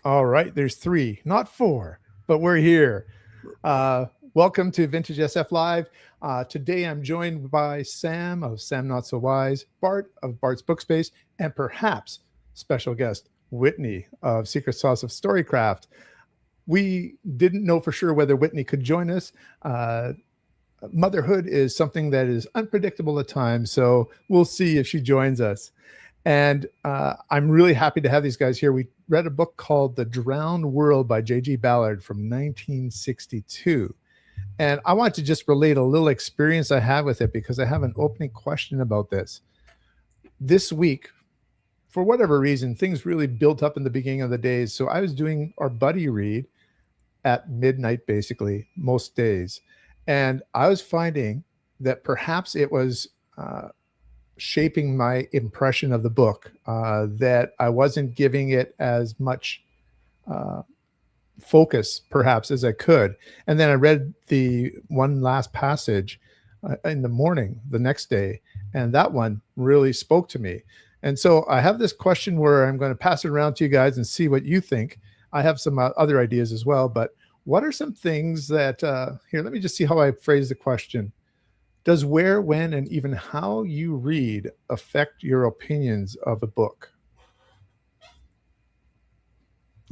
All right, there's three, not four, but we're here. Welcome to vintagesf Live. Today I'm joined by Sam of Sam Not So Wise, Bart of Bart's Bookspace, and perhaps special guest Whitney of Secret Sauce of Storycraft. We didn't know for sure whether Whitney could join us. Motherhood is something that is unpredictable at times, so we'll see if she joins us. And I'm really happy to have these guys here. We read a book called The Drowned World by J.G. Ballard from 1962. And I want to just relate a little experience I had with it because I have an opening question about this. This week, for whatever reason, things really built up in the beginning of the days. So I was doing our buddy read at midnight, basically, most days. And I was finding that perhaps it was shaping my impression of the book, that I wasn't giving it as much focus perhaps as I could. And then I read the one last passage in the morning the next day, and that one really spoke to me. And so I have this question where I'm going to pass it around to you guys and see what you think. I have some other ideas as well, but what are some things that here, let me just see how I phrase the question. Does where, when, and even how you read affect your opinions of a book?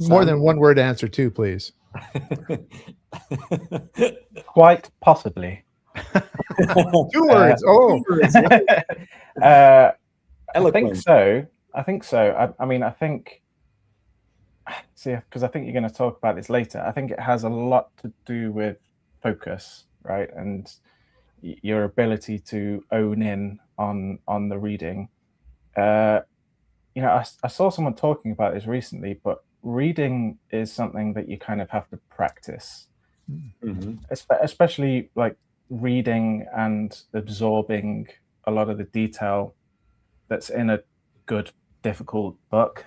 More than one word answer too, please. Quite possibly. 2 words. I think so. I think, see, because I think you're going to talk about this later. I think it has a lot to do with focus, right? And your ability to own in on the reading. I saw someone talking about this recently, but reading is something that you kind of have to practice, especially like reading and absorbing a lot of the detail that's in a good, difficult book.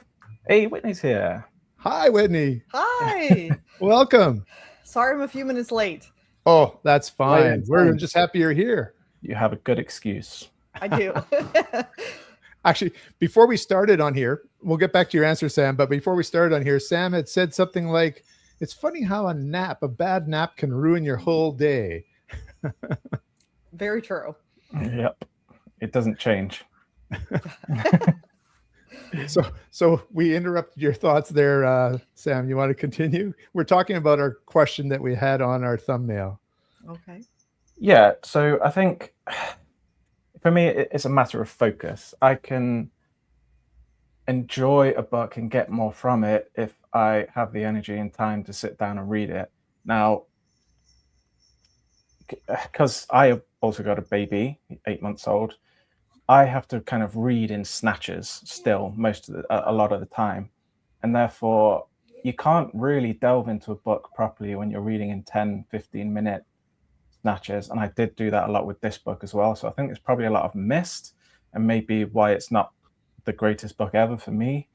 Hey, Whitney's here. Hi, Whitney. Hi. Welcome. Sorry I'm a few minutes late. Oh, that's fine. We're just happy you're here. You have a good excuse. I do. Actually, before we started on here, we'll get back to your answer, Sam. But before we started on here, Sam had said something like, it's funny how a bad nap can ruin your whole day. Very true. Yep. It doesn't change. So we interrupted your thoughts there, Sam. You want to continue? We're talking about our question that we had on our thumbnail. Okay. Yeah. So I think for me, it's a matter of focus. I can enjoy a book and get more from it if I have the energy and time to sit down and read it. Now, because I also got a baby, 8 months old, I have to kind of read in snatches still a lot of the time. And therefore, you can't really delve into a book properly when you're reading in 10, 15-minute snatches. And I did do that a lot with this book as well. So I think there's probably a lot of missed, and maybe why it's not the greatest book ever for me.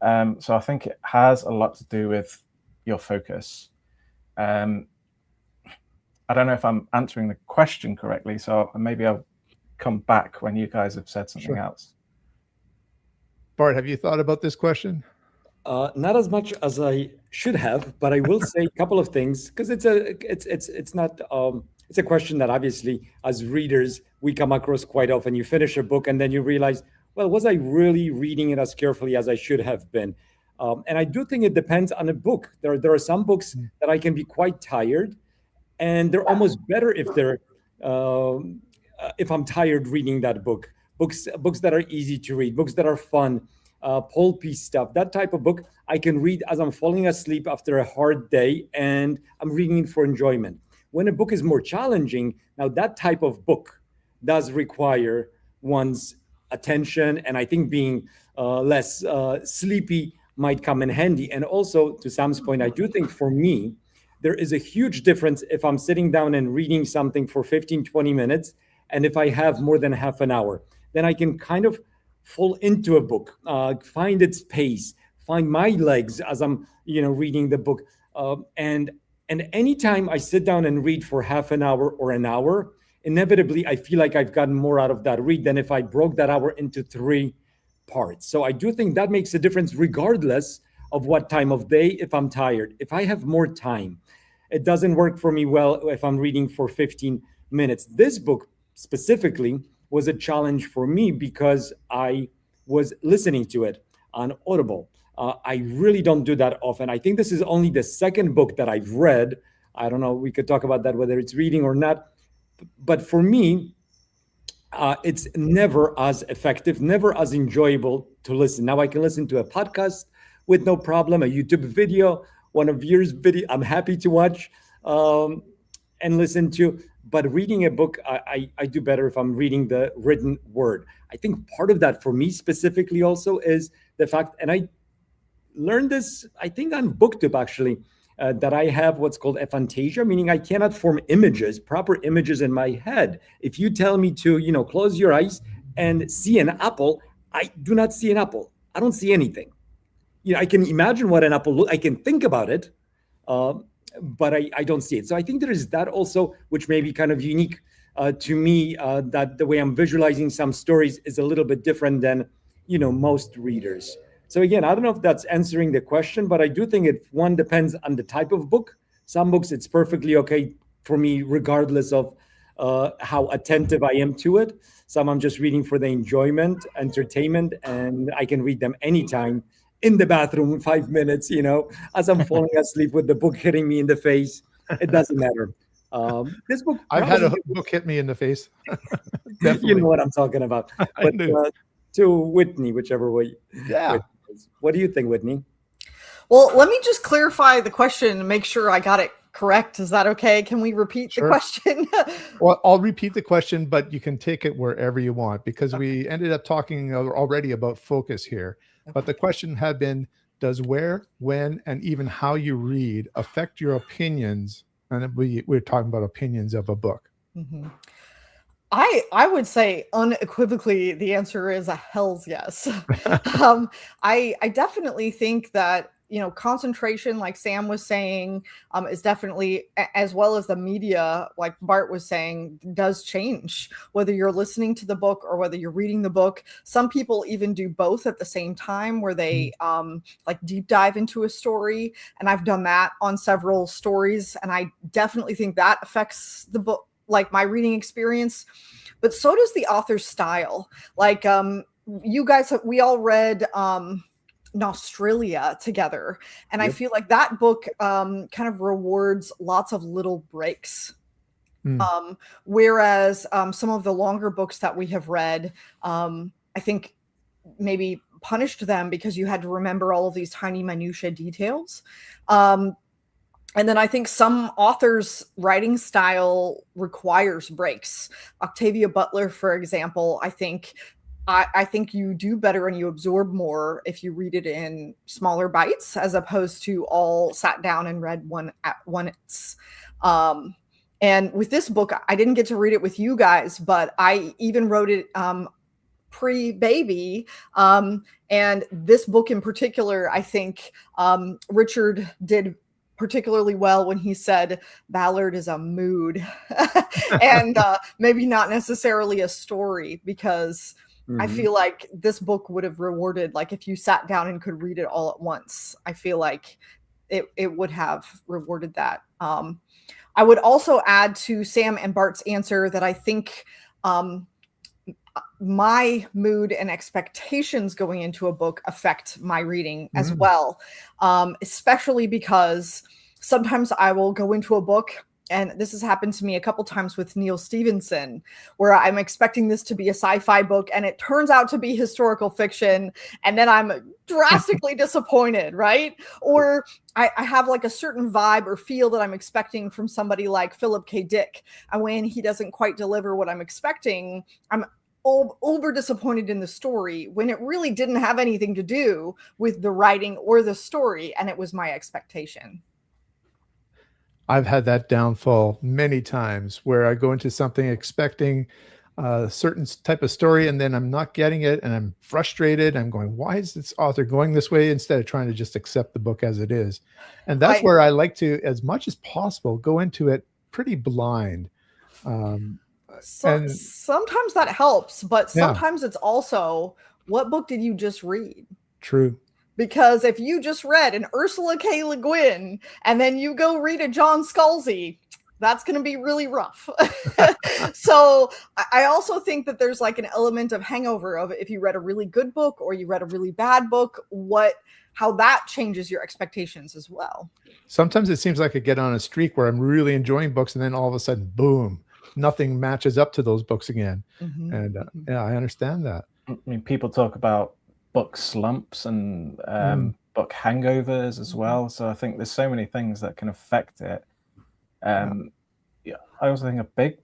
So I think it has a lot to do with your focus. I don't know if I'm answering the question correctly, so maybe I'll come back when you guys have said something else. Bart, have you thought about this question? Not as much as I should have, but I will say a couple of things, because it's a question that obviously as readers we come across quite often. You finish a book and then you realize, well, was I really reading it as carefully as I should have been? And I do think it depends on a book. There are some books that I can be quite tired, and they're almost better if I'm tired reading that book. Books that are easy to read, books that are fun, pulpy stuff. That type of book I can read as I'm falling asleep after a hard day, and I'm reading it for enjoyment. When a book is more challenging, now that type of book does require one's attention, and I think being less sleepy might come in handy. And also, to Sam's point, I do think for me, there is a huge difference if I'm sitting down and reading something for 15, 20 minutes, and if I have more than half an hour. Then I can kind of fall into a book, find its pace, find my legs as I'm reading the book. And anytime I sit down and read for half an hour or an hour, inevitably I feel like I've gotten more out of that read than if I broke that hour into 3 parts. So I do think that makes a difference regardless of what time of day if I'm tired. If I have more time, it doesn't work for me well if I'm reading for 15 minutes. This book specifically was a challenge for me because I was listening to it on Audible. I really don't do that often. I think this is only the second book that I've read. I don't know, we could talk about that, whether it's reading or not. But for me, it's never as effective, never as enjoyable to listen. Now I can listen to a podcast with no problem, a YouTube video, one of yours video, I'm happy to watch and listen to. But reading a book, I do better if I'm reading the written word. I think part of that for me specifically also is the fact, and I learned this, I think on BookTube actually, that I have what's called aphantasia, meaning I cannot form images, proper images in my head. If you tell me to, close your eyes and see an apple, I do not see an apple. I don't see anything. I can imagine what an apple looks. I can think about it, but I don't see it. So I think there is that also, which may be kind of unique to me, that the way I'm visualizing some stories is a little bit different than, most readers. So again, I don't know if that's answering the question, but I do think one depends on the type of book. Some books, it's perfectly okay for me, regardless of how attentive I am to it. Some I'm just reading for the enjoyment, entertainment, and I can read them anytime in the bathroom in 5 minutes, as I'm falling asleep with the book hitting me in the face. It doesn't matter. This book, I've had a book hit me in the face. You know what I'm talking about. But to Whitney, whichever way. Yeah. What do you think, Whitney? Well, let me just clarify the question and make sure I got it correct. Is that okay? Can we repeat the question? Well, I'll repeat the question, but you can take it wherever you want, because we ended up talking already about focus here. Okay. But the question had been, does where, when, and even how you read affect your opinions? And we're talking about opinions of a book. Mm-hmm. I would say unequivocally the answer is a hell's yes. I definitely think that, concentration, like Sam was saying, is definitely, as well as the media, like Bart was saying, does change whether you're listening to the book or whether you're reading the book. Some people even do both at the same time, where they like deep dive into a story. And I've done that on several stories. And I definitely think that affects the book, like my reading experience, but so does the author's style. Like you guys, we all read Australia together. And I feel like that book kind of rewards lots of little breaks. Whereas some of the longer books that we have read, I think maybe punished them because you had to remember all of these tiny minutiae details. And then I think some authors' writing style requires breaks. Octavia Butler, for example, I think you do better and you absorb more if you read it in smaller bites, as opposed to all sat down and read one at once. And with this book, I didn't get to read it with you guys, but I even wrote it pre-baby. And this book in particular, I think Richard did particularly well when he said Ballard is a mood and maybe not necessarily a story, because I feel like this book would have rewarded, like if you sat down and could read it all at once, I feel like it would have rewarded that. I would also add to Sam and Bart's answer that I think my mood and expectations going into a book affect my reading as well, especially because sometimes I will go into a book, and this has happened to me a couple times with Neil Stephenson, where I'm expecting this to be a sci-fi book and it turns out to be historical fiction, and then I'm drastically disappointed, right? Or I have like a certain vibe or feel that I'm expecting from somebody like Philip K. Dick, and when he doesn't quite deliver what I'm expecting, I'm uber disappointed in the story, when it really didn't have anything to do with the writing or the story, and it was my expectation. I've had that downfall many times, where I go into something expecting a certain type of story, and then I'm not getting it, and I'm frustrated. I'm going, why is this author going this way, instead of trying to just accept the book as it is? And that's where I like to, as much as possible, go into it pretty blind. Sometimes that helps, but sometimes it's also, what book did you just read? True. because if you just read an Ursula K. Le Guin and then you go read a John Scalzi, that's going to be really rough. So I also think that there's like an element of hangover of if you read a really good book or you read a really bad book, how that changes your expectations as well. Sometimes it seems like I get on a streak where I'm really enjoying books and then all of a sudden, boom, nothing matches up to those books again. And yeah, I understand that. I mean, people talk about book slumps and book hangovers as well. So I think there's so many things that can affect it. Yeah, I also think a big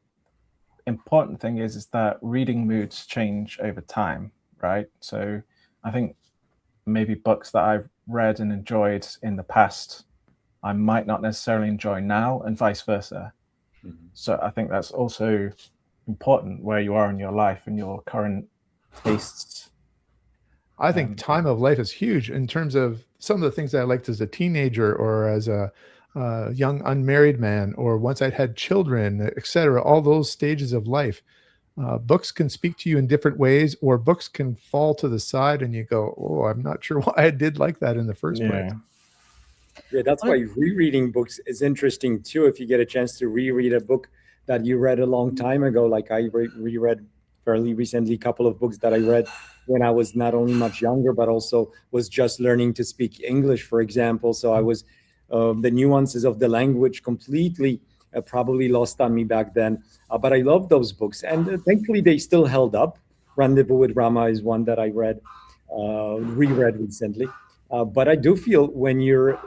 important thing is that reading moods change over time, right? So I think maybe books that I've read and enjoyed in the past, I might not necessarily enjoy now, and vice versa. So I think that's also important where you are in your life and your current tastes. I think time of life is huge in terms of some of the things that I liked as a teenager or as a young unmarried man, or once I'd had children, etc. All those stages of life, books can speak to you in different ways, or books can fall to the side and you go, oh, I'm not sure why I did like that in the first place. Yeah, that's why rereading books is interesting too. If you get a chance to reread a book that you read a long time ago, like I reread fairly recently a couple of books that I read when I was not only much younger, but also was just learning to speak English, for example. So I was the nuances of the language completely probably lost on me back then. But I love those books, and thankfully they still held up. Rendezvous with Rama is one that I reread recently. But I do feel when you're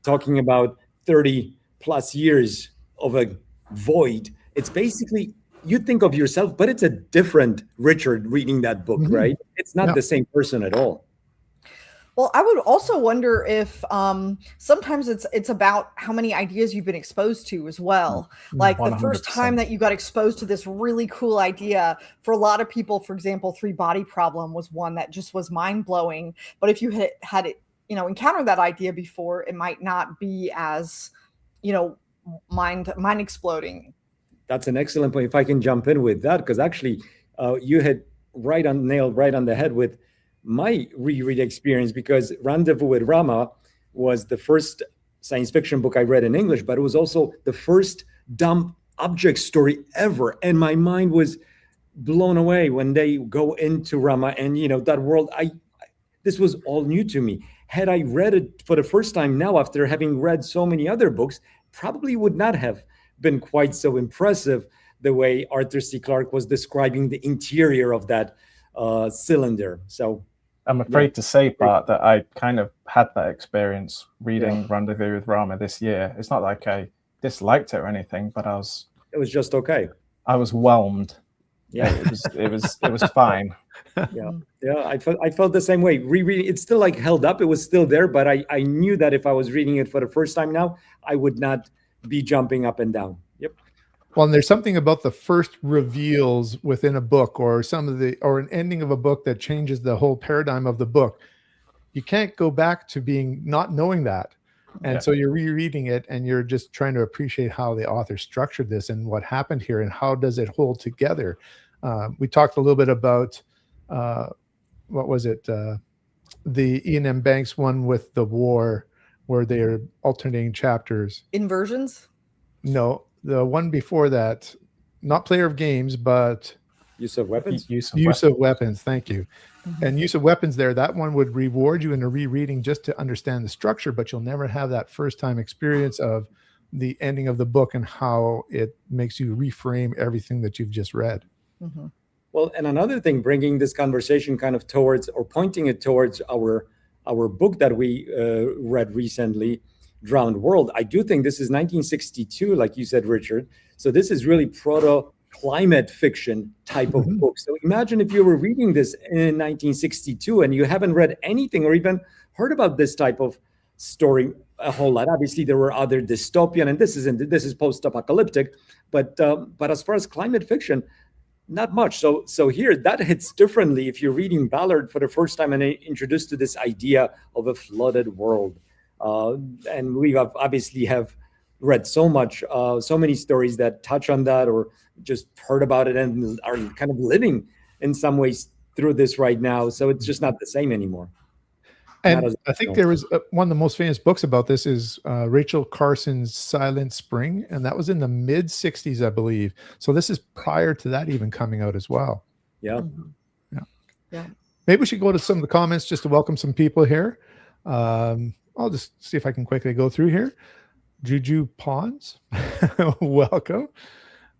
talking about 30 plus years of a void, it's basically, you think of yourself, but it's a different Richard reading that book, right? It's not the same person at all. Well, I would also wonder if sometimes it's about how many ideas you've been exposed to as well. Like 100%. The first time that you got exposed to this really cool idea, for a lot of people, for example, Three Body Problem was one that just was mind blowing. But if you had it, encountered that idea before, it might not be as, mind exploding. That's an excellent point. If I can jump in with that, because actually you had nailed right on the head with my reread experience, because Rendezvous with Rama was the first science fiction book I read in English, but it was also the first dumb object story ever. And my mind was blown away when they go into Rama and, that world. This was all new to me. Had I read it for the first time now, after having read so many other books, probably would not have been quite so impressive the way Arthur C. Clarke was describing the interior of that cylinder. So I'm afraid to say, Bart, that I kind of had that experience reading Rendezvous with Rama this year. It's not like I disliked it or anything, but it was just okay. I was whelmed. Yeah, it was fine. Yeah. I felt the same way. Rereading, it's still like held up. It was still there, but I knew that if I was reading it for the first time now, I would not be jumping up and down. Yep. Well, and there's something about the first reveals within a book, or an ending of a book that changes the whole paradigm of the book. You can't go back to being not knowing that. And so you're rereading it and you're just trying to appreciate how the author structured this and what happened here and how does it hold together. We talked a little bit about, what was it? The Ian M. Banks one with the war, where they're alternating chapters. Inversions? No, the one before that, not Player of Games, but Use of Weapons. Use of Weapons. Thank you. And Use of Weapons there, that one would reward you in a rereading just to understand the structure, but you'll never have that first time experience of the ending of the book and how it makes you reframe everything that you've just read. Well, and another thing, bringing this conversation kind of towards, or pointing it towards our book that we read recently, Drowned World. I do think this is 1962, like you said, Richard. So this is really proto-climate fiction type of book. So imagine if you were reading this in 1962 and you haven't read anything or even heard about this type of story a whole lot. Obviously, there were other dystopian, and this is post-apocalyptic, but as far as climate fiction, not much. So here that hits differently if you're reading Ballard for the first time and introduced to this idea of a flooded world. And we obviously have read so many stories that touch on that, or just heard about it and are kind of living in some ways through this right now. So it's just not the same anymore. And I think there was one of the most famous books about this is Rachel Carson's Silent Spring, and that was in the mid 60s, I believe. So this is prior to that even coming out as well. Yeah. Yeah. Maybe we should go to some of the comments just to welcome some people here. I'll just see if I can quickly go through here. Juju Pawns, welcome.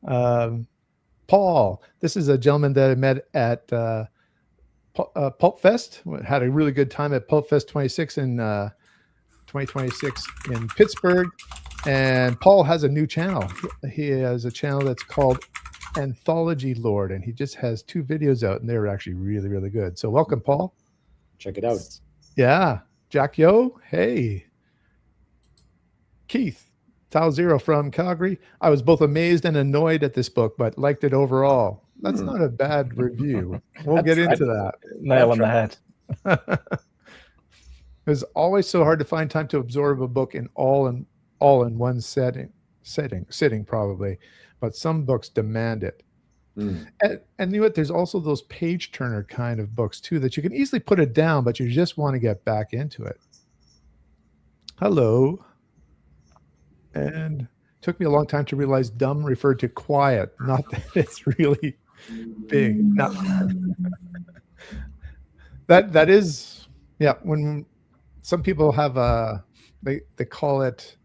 Paul, this is a gentleman that I met at Pulp Fest. Had a really good time at Pulp Fest 26 in 2026 in Pittsburgh. And Paul has a new channel. He has a channel that's called Anthology Lord, and he just has 2 videos out, and they're actually really, really good. So welcome, Paul. Check it out. Yeah. Jack Yo, hey. Keith, Tau Zero from Calgary. I was both amazed and annoyed at this book, but liked it overall. That's not a bad review. We'll get into that. Nail on the head. It was always so hard to find time to absorb a book in all in one sitting probably, but some books demand it. And you know what? There's also those page turner kind of books too that you can easily put it down, but you just want to get back into it. Hello. And took me a long time to realize dumb referred to quiet, not that it's really big. No. that is, yeah. When some people have they call it,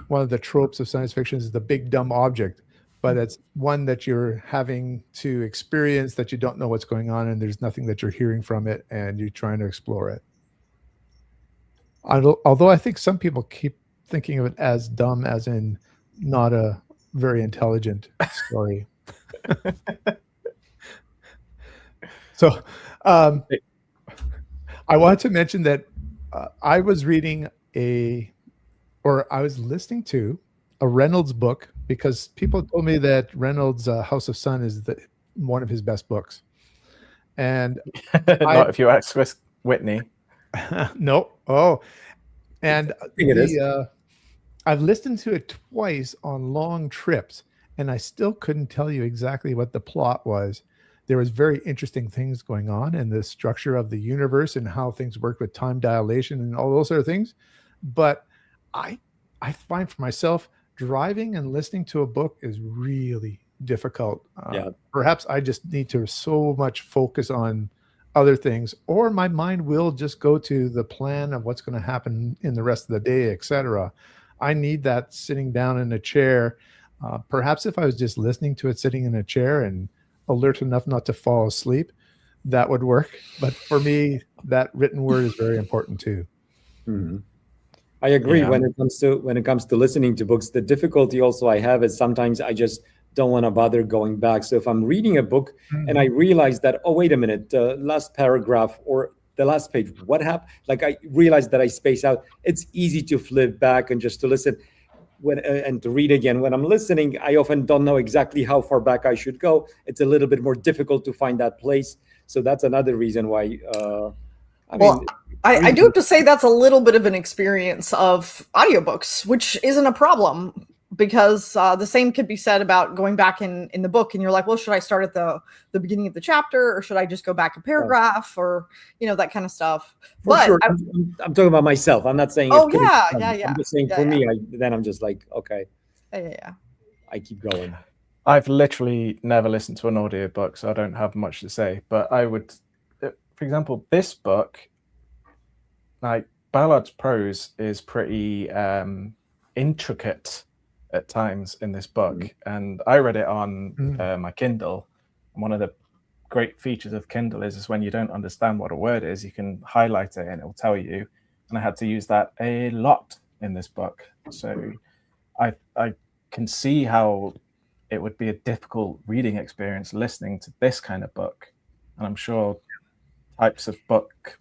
one of the tropes of science fiction is the big dumb object, but it's one that you're having to experience that you don't know what's going on, and there's nothing that you're hearing from it, and you're trying to explore it. Although I think some people keep thinking of it as dumb, as in not a very intelligent story. So I wanted to mention that I was reading I was listening to a Reynolds book, because people told me that Reynolds' House of Sun is one of his best books. And not if you ask Whitney. No. Oh, and I think it is. I've listened to it twice on long trips, and I still couldn't tell you exactly what the plot was. There was very interesting things going on in the structure of the universe and how things work with time dilation and all those sort of things. But I find for myself, driving and listening to a book is really difficult. Perhaps I just need to so much focus on other things, or my mind will just go to the plan of what's going to happen in the rest of the day, etc. I need that sitting down in a chair. Perhaps if I was just listening to it sitting in a chair and alert enough not to fall asleep, that would work. But for me, that written word is very important too. Mm-hmm. I agree. When it comes to listening to books, the difficulty also I have is sometimes I just don't want to bother going back. So if I'm reading a book and I realize that, oh, wait a minute, the last paragraph or the last page, what happened? Like I realized that I space out. It's easy to flip back and just to listen and to read again. When I'm listening, I often don't know exactly how far back I should go. It's a little bit more difficult to find that place. So that's another reason why. I do have to say that's a little bit of an experience of audiobooks, which isn't a problem, because the same could be said about going back in the book, and you're like, well, should I start at the beginning of the chapter, or should I just go back a paragraph, or that kind of stuff. But sure. I'm talking about myself. I'm not saying. Oh yeah. I'm just saying for me. Then I'm just like, okay. Yeah. I keep going. I've literally never listened to an audiobook, so I don't have much to say. But I would, for example, this book, like Ballard's prose is pretty intricate at times in this book, and I read it on my Kindle. And one of the great features of Kindle is when you don't understand what a word is, you can highlight it and it will tell you. And I had to use that a lot in this book, so I can see how it would be a difficult reading experience listening to this kind of book. And I'm sure types of book,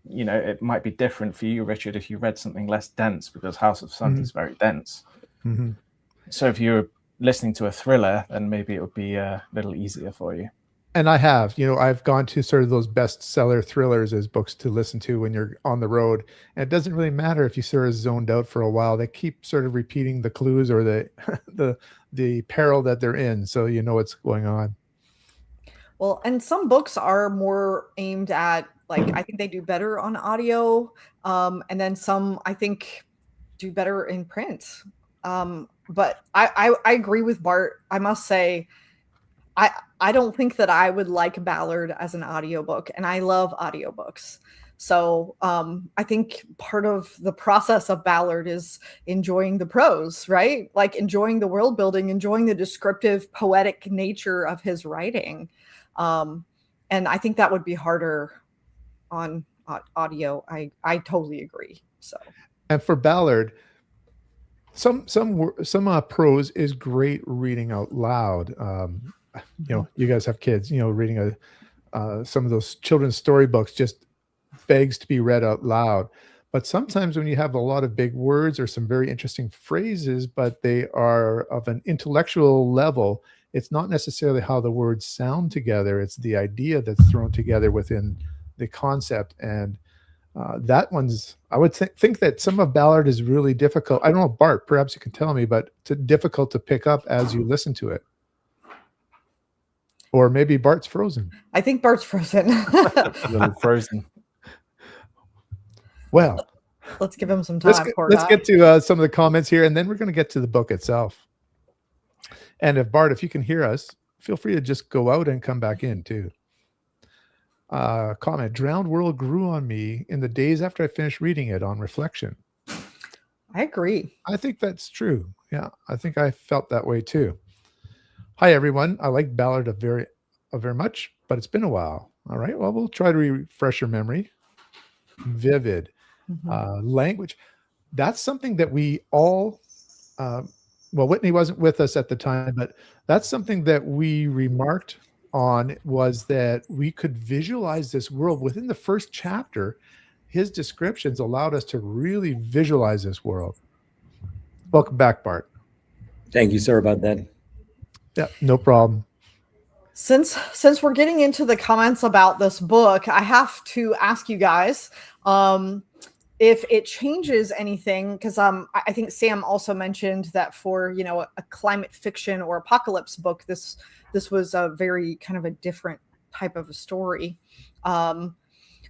it might be different for you, Richard, if you read something less dense, because House of Sun is very dense. So if you're listening to a thriller, then maybe it would be a little easier for you. And I have, I've gone to sort of those bestseller thrillers as books to listen to when you're on the road. And it doesn't really matter if you sort of zoned out for a while. They keep sort of repeating the clues or the peril that they're in, so you know what's going on. Well, and some books are more aimed at, like, I think they do better on audio, and then some I think do better in print. But I agree with Bart. I must say, I don't think that I would like Ballard as an audiobook, and I love audiobooks. So I think part of the process of Ballard is enjoying the prose, right? Like enjoying the world building, enjoying the descriptive, poetic nature of his writing. And I think that would be harder on audio. I totally agree. So, And for Ballard, some prose is great reading out loud. You guys have kids. Reading some of those children's storybooks just begs to be read out loud. But sometimes when you have a lot of big words or some very interesting phrases, but they are of an intellectual level, it's not necessarily how the words sound together. It's the idea that's thrown together within the concept. And that one's, I would think that some of Ballard is really difficult. I don't know, Bart, perhaps you can tell me, but it's difficult to pick up as you listen to it. Or maybe Bart's frozen. I think Bart's frozen. A little frozen. Well, let's give him some time. Let's get to some of the comments here, and then we're going to get to the book itself. And if Bart, if you can hear us, feel free to just go out and come back in too. Comment: Drowned World grew on me in the days after I finished reading it on reflection. I agree. I think that's true. Yeah, I think I felt that way too. Hi everyone. I like Ballard very much, but it's been a while. All right. Well, we'll try to refresh your memory. Vivid language. That's something that we all. Well, Whitney wasn't with us at the time, but that's something that we remarked on, was that we could visualize this world within the first chapter. His descriptions allowed us to really visualize this world. Welcome back, Bart. Thank you, sir, about that. Yeah, no problem. Since we're getting into the comments about this book, I have to ask you guys if it changes anything, because I think Sam also mentioned that for a climate fiction or apocalypse book, this was a very kind of a different type of a story.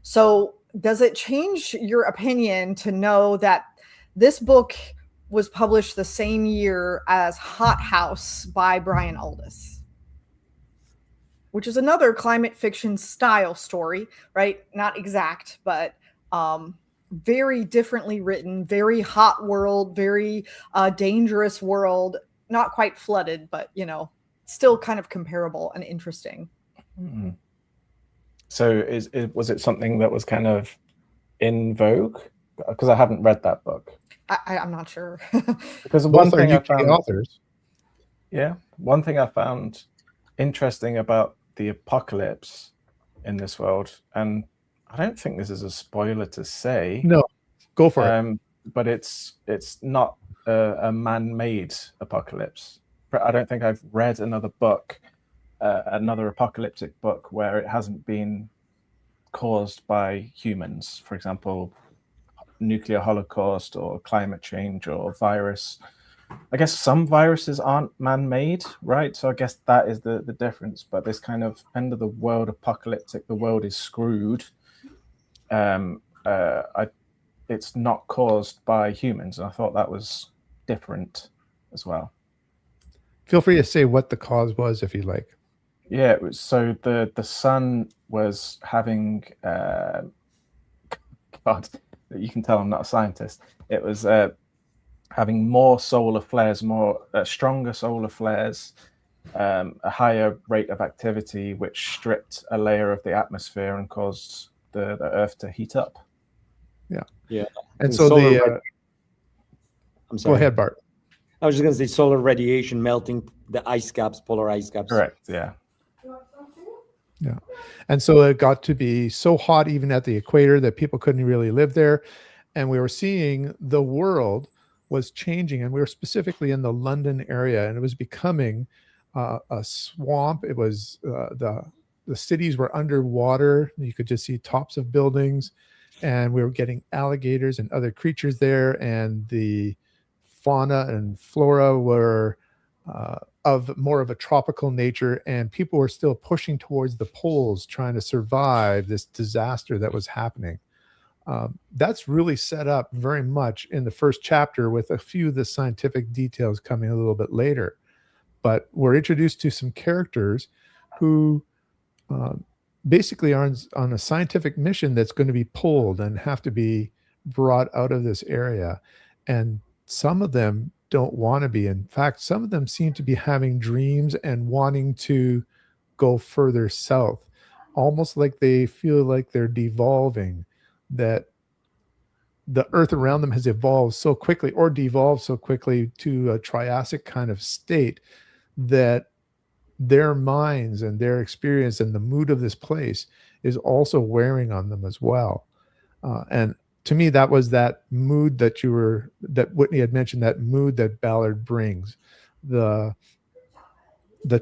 So does it change your opinion to know that this book was published the same year as Hot House by Brian Aldiss, which is another climate fiction style story, right? Not exact, but very differently written, very hot world, very dangerous world, not quite flooded, but still kind of comparable and interesting. Mm-hmm. So was it something that was kind of in vogue? Because I haven't read that book. I'm not sure. Because one thing I found, authors. Yeah, one thing I found interesting about the apocalypse in this world, and I don't think this is a spoiler to say. No, go for it. But it's not a man-made apocalypse. I don't think I've read another book, another apocalyptic book, where it hasn't been caused by humans. For example, nuclear holocaust or climate change or virus. I guess some viruses aren't man-made, right? So I guess that is the difference. But this kind of end of the world apocalyptic, the world is screwed. It's not caused by humans, and I thought that was different as well. Feel free to say what the cause was if you like. Yeah, it was, so the sun was having God, you can tell I'm not a scientist. It was having more solar flares, stronger solar flares, a higher rate of activity, which stripped a layer of the atmosphere and caused the Earth to heat up. Yeah. And so I'm sorry. Go ahead, Bart. I was just going to say solar radiation melting the ice caps, polar ice caps. Correct. Yeah. Yeah. And so it got to be so hot even at the equator that people couldn't really live there. And we were seeing the world was changing, and we were specifically in the London area, and it was becoming a swamp. It was the cities were underwater. You could just see tops of buildings, and we were getting alligators and other creatures there, and the fauna and flora were of more of a tropical nature, and people were still pushing towards the poles, trying to survive this disaster that was happening. That's really set up very much in the first chapter, with a few of the scientific details coming a little bit later. But we're introduced to some characters who basically are on a scientific mission that's going to be pulled and have to be brought out of this area. And some of them don't want to be. In fact, some of them seem to be having dreams and wanting to go further south, almost like they feel like they're devolving, that the earth around them has evolved so quickly, or devolved so quickly to a Triassic kind of state, that their minds and their experience and the mood of this place is also wearing on them as well. And to me, that was that mood that Whitney had mentioned, that mood that Ballard brings. The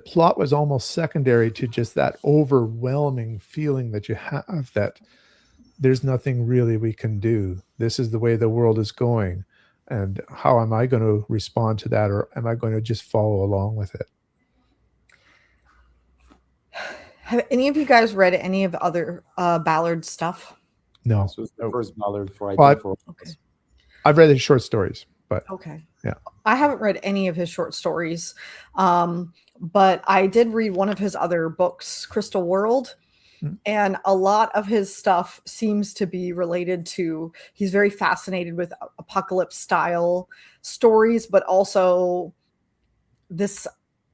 plot was almost secondary to just that overwhelming feeling that you have, that there's nothing really we can do. This is the way the world is going. And how am I going to respond to that? Or am I going to just follow along with it? Have any of you guys read any of the other Ballard stuff? No. This was the first Ballard for, Okay. I've read his short stories, but Okay. Yeah. I haven't read any of his short stories, but I did read one of his other books, Crystal World. And a lot of his stuff seems to be related to, he's very fascinated with apocalypse style stories, but also this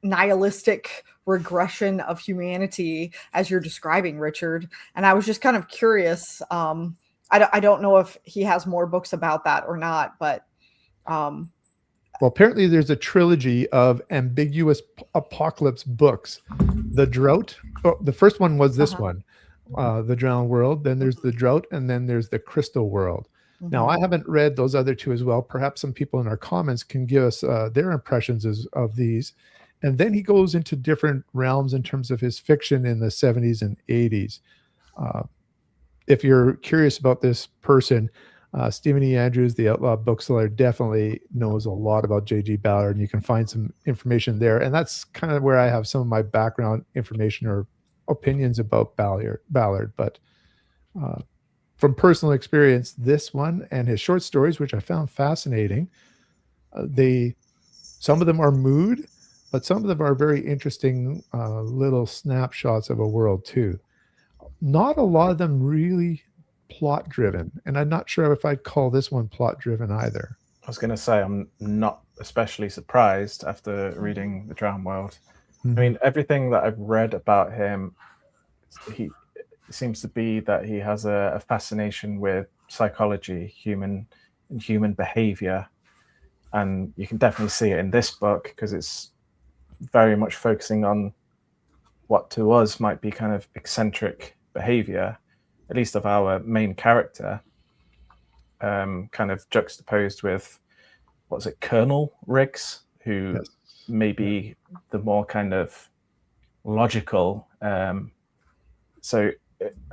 nihilistic regression of humanity, as you're describing, Richard. And I was just kind of curious. I don't know if he has more books about that or not, but well, apparently there's a trilogy of ambiguous apocalypse books. The Drought. Oh, the first one was this one, The Drowned World. Then there's The Drought, and then there's The Crystal World. Now, I haven't read those other two as well. Perhaps some people in our comments can give us their impressions of these. And then he goes into different realms in terms of his fiction in the 70s and 80s. If you're curious about this person, Stephen E. Andrews, the Outlaw Bookseller, definitely knows a lot about J.G. Ballard, and you can find some information there. And that's kind of where I have some of my background information or opinions about Ballard. But from personal experience, this one and his short stories, which I found fascinating, some of them are mood, but some of them are very interesting little snapshots of a world too. Not a lot of them really plot driven, and I'm not sure if I'd call this one plot driven either. I was going to say, I'm not especially surprised after reading The Drowned World. I mean, everything that I've read about him, he seems to be that he has a fascination with psychology, human behavior. And you can definitely see it in this book, because it's very much focusing on what to us might be kind of eccentric behavior, at least of our main character, kind of juxtaposed with, what's it, Colonel Riggs, who may be the more kind of logical. So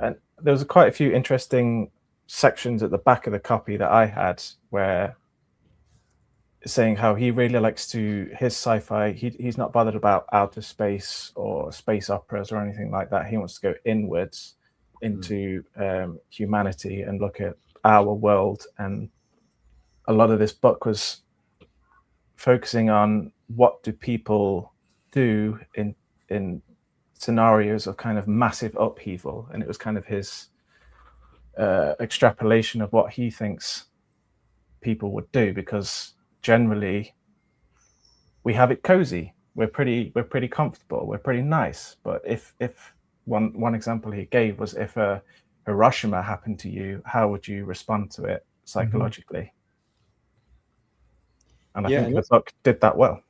and there was quite a few interesting sections at the back of the copy that I had, where saying how he really likes his sci-fi, he's not bothered about outer space or space operas or anything like that. He wants to go inwards into humanity and look at our world. And a lot of this book was focusing on what do people do in scenarios of kind of massive upheaval. And it was kind of his extrapolation of what he thinks people would do, because generally we have it cozy, we're pretty comfortable, we're pretty nice. But if one example he gave was, if a Hiroshima happened to you, how would you respond to it psychologically? And I think the book did that well.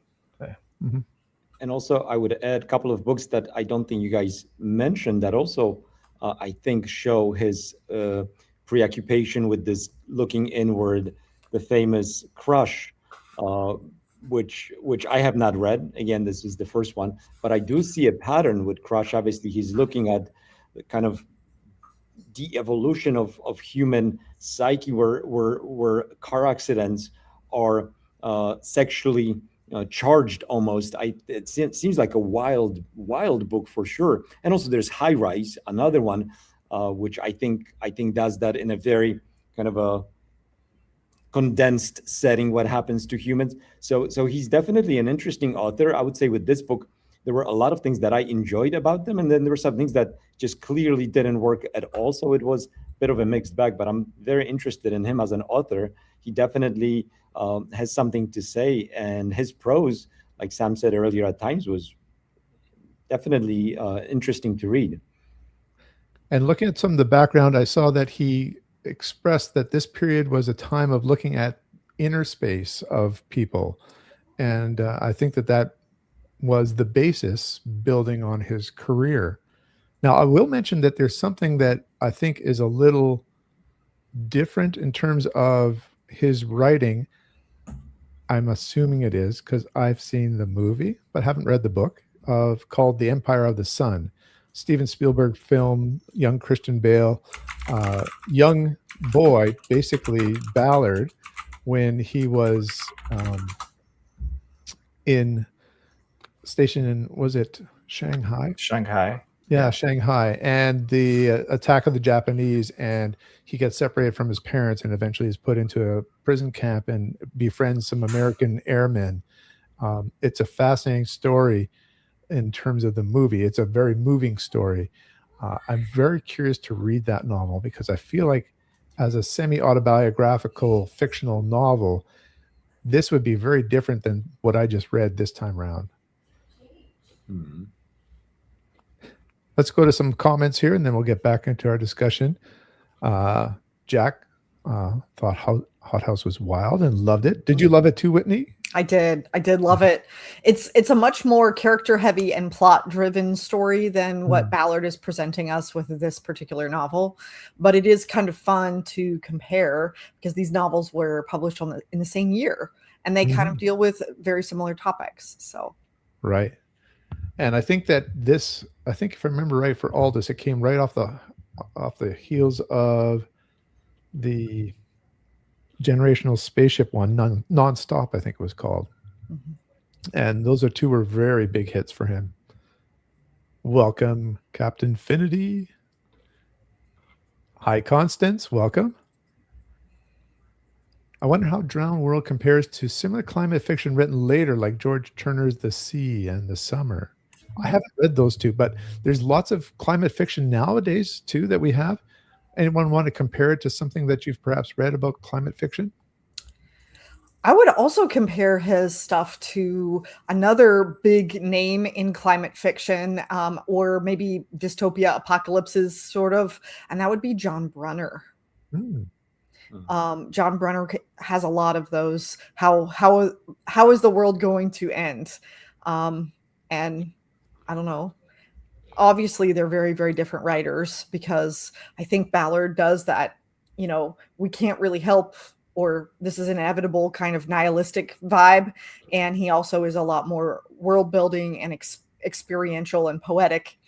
And also, I would add a couple of books that I don't think you guys mentioned that also, I think, show his preoccupation with this looking inward. The famous Crush, which I have not read. Again, this is the first one, but I do see a pattern with Crush. Obviously, he's looking at the kind of de-evolution of human psyche, where car accidents are sexually charged almost. It seems like a wild book for sure. And also there's High Rise, another one, which I think does that in a very kind of a condensed setting, what happens to humans. So he's definitely an interesting author. I would say with this book, there were a lot of things that I enjoyed about them, and then there were some things that just clearly didn't work at all. So it was a bit of a mixed bag, but I'm very interested in him as an author. He definitely has something to say, and his prose, like Sam said earlier, at times was definitely interesting to read. And looking at some of the background, I saw that he expressed that this period was a time of looking at inner space of people. And I think that was the basis building on his career. Now, I will mention that there's something that I think is a little different in terms of his writing. I'm assuming it is because I've seen the movie, but haven't read the book, called The Empire of the Sun. Steven Spielberg film, young Christian Bale, young boy, basically Ballard, when he was stationed in, was it Shanghai? Shanghai. Yeah, Shanghai, and the attack of the Japanese, and he gets separated from his parents and eventually is put into a prison camp and befriends some American airmen. It's a fascinating story in terms of the movie. It's a very moving story. I'm very curious to read that novel because I feel like as a semi-autobiographical fictional novel, this would be very different than what I just read this time around. Mm-hmm. Let's go to some comments here and then we'll get back into our discussion. Jack thought Hot House was wild and loved it. Did you love it too, Whitney? I did love it. It's a much more character heavy and plot driven story than what Ballard is presenting us with this particular novel, but it is kind of fun to compare because these novels were published in the same year and they kind of deal with very similar topics. So right. And I think that if I remember right, for Aldous, it came right off the heels of the Generational Spaceship one, Nonstop, I think it was called. And those were very big hits for him. Welcome, Captain Finity. Hi, Constance. Welcome. I wonder how Drowned World compares to similar climate fiction written later, like George Turner's The Sea and The Summer. I haven't read those two, but there's lots of climate fiction nowadays too that we have. Anyone want to compare it to something that you've perhaps read about climate fiction? I would also compare his stuff to another big name in climate fiction, or maybe dystopia apocalypses, sort of, and that would be John Brunner. John Brunner has a lot of those. How is the world going to end? And I don't know. Obviously, they're very, very different writers because I think Ballard does that, we can't really help, or this is inevitable kind of nihilistic vibe. And he also is a lot more world building and experiential and poetic.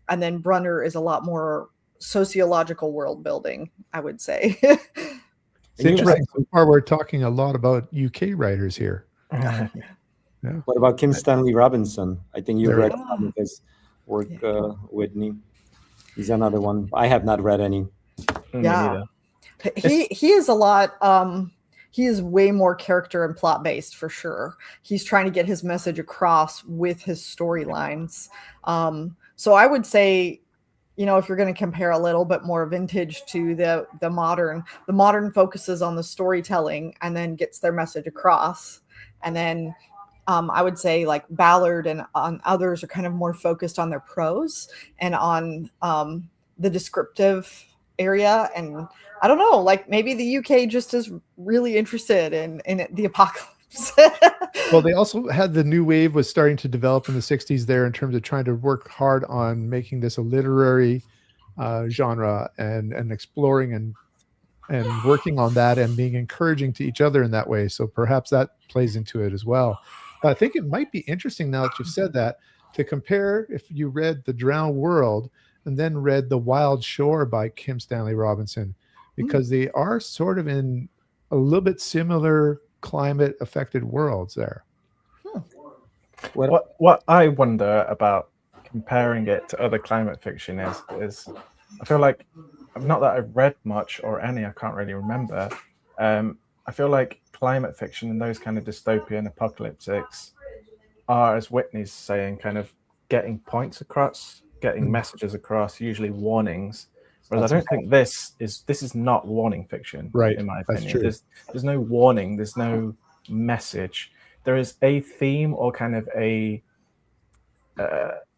And then Brunner is a lot more sociological world building, I would say. It's interesting. So far, we're talking a lot about UK writers here. Yeah. What about Kim Stanley Robinson? I think you read some of his work, Whitney. He's another one. I have not read any. Yeah, he is a lot. He is way more character and plot based for sure. He's trying to get his message across with his storylines. So I would say, if you're going to compare a little bit more vintage to the modern focuses on the storytelling and then gets their message across, and then I would say like Ballard and on others are kind of more focused on their prose and on the descriptive area. And I don't know, like maybe the UK just is really interested in the apocalypse. Well, they also had the new wave was starting to develop in the 60s there in terms of trying to work hard on making this a literary genre and exploring and working on that and being encouraging to each other in that way. So perhaps that plays into it as well. But I think it might be interesting now that you've said that to compare if you read The Drowned World and then read The Wild Shore by Kim Stanley Robinson, because they are sort of in a little bit similar climate affected worlds there. What I wonder about comparing it to other climate fiction is I feel like, not that I've read much or any, I can't really remember. I feel like climate fiction and those kind of dystopian apocalyptics are, as Whitney's saying, kind of getting points across, getting messages across, usually warnings. Whereas I don't think this is not warning fiction, Right. in my That's opinion. true. There's no warning, there's no message. There is a theme or kind of a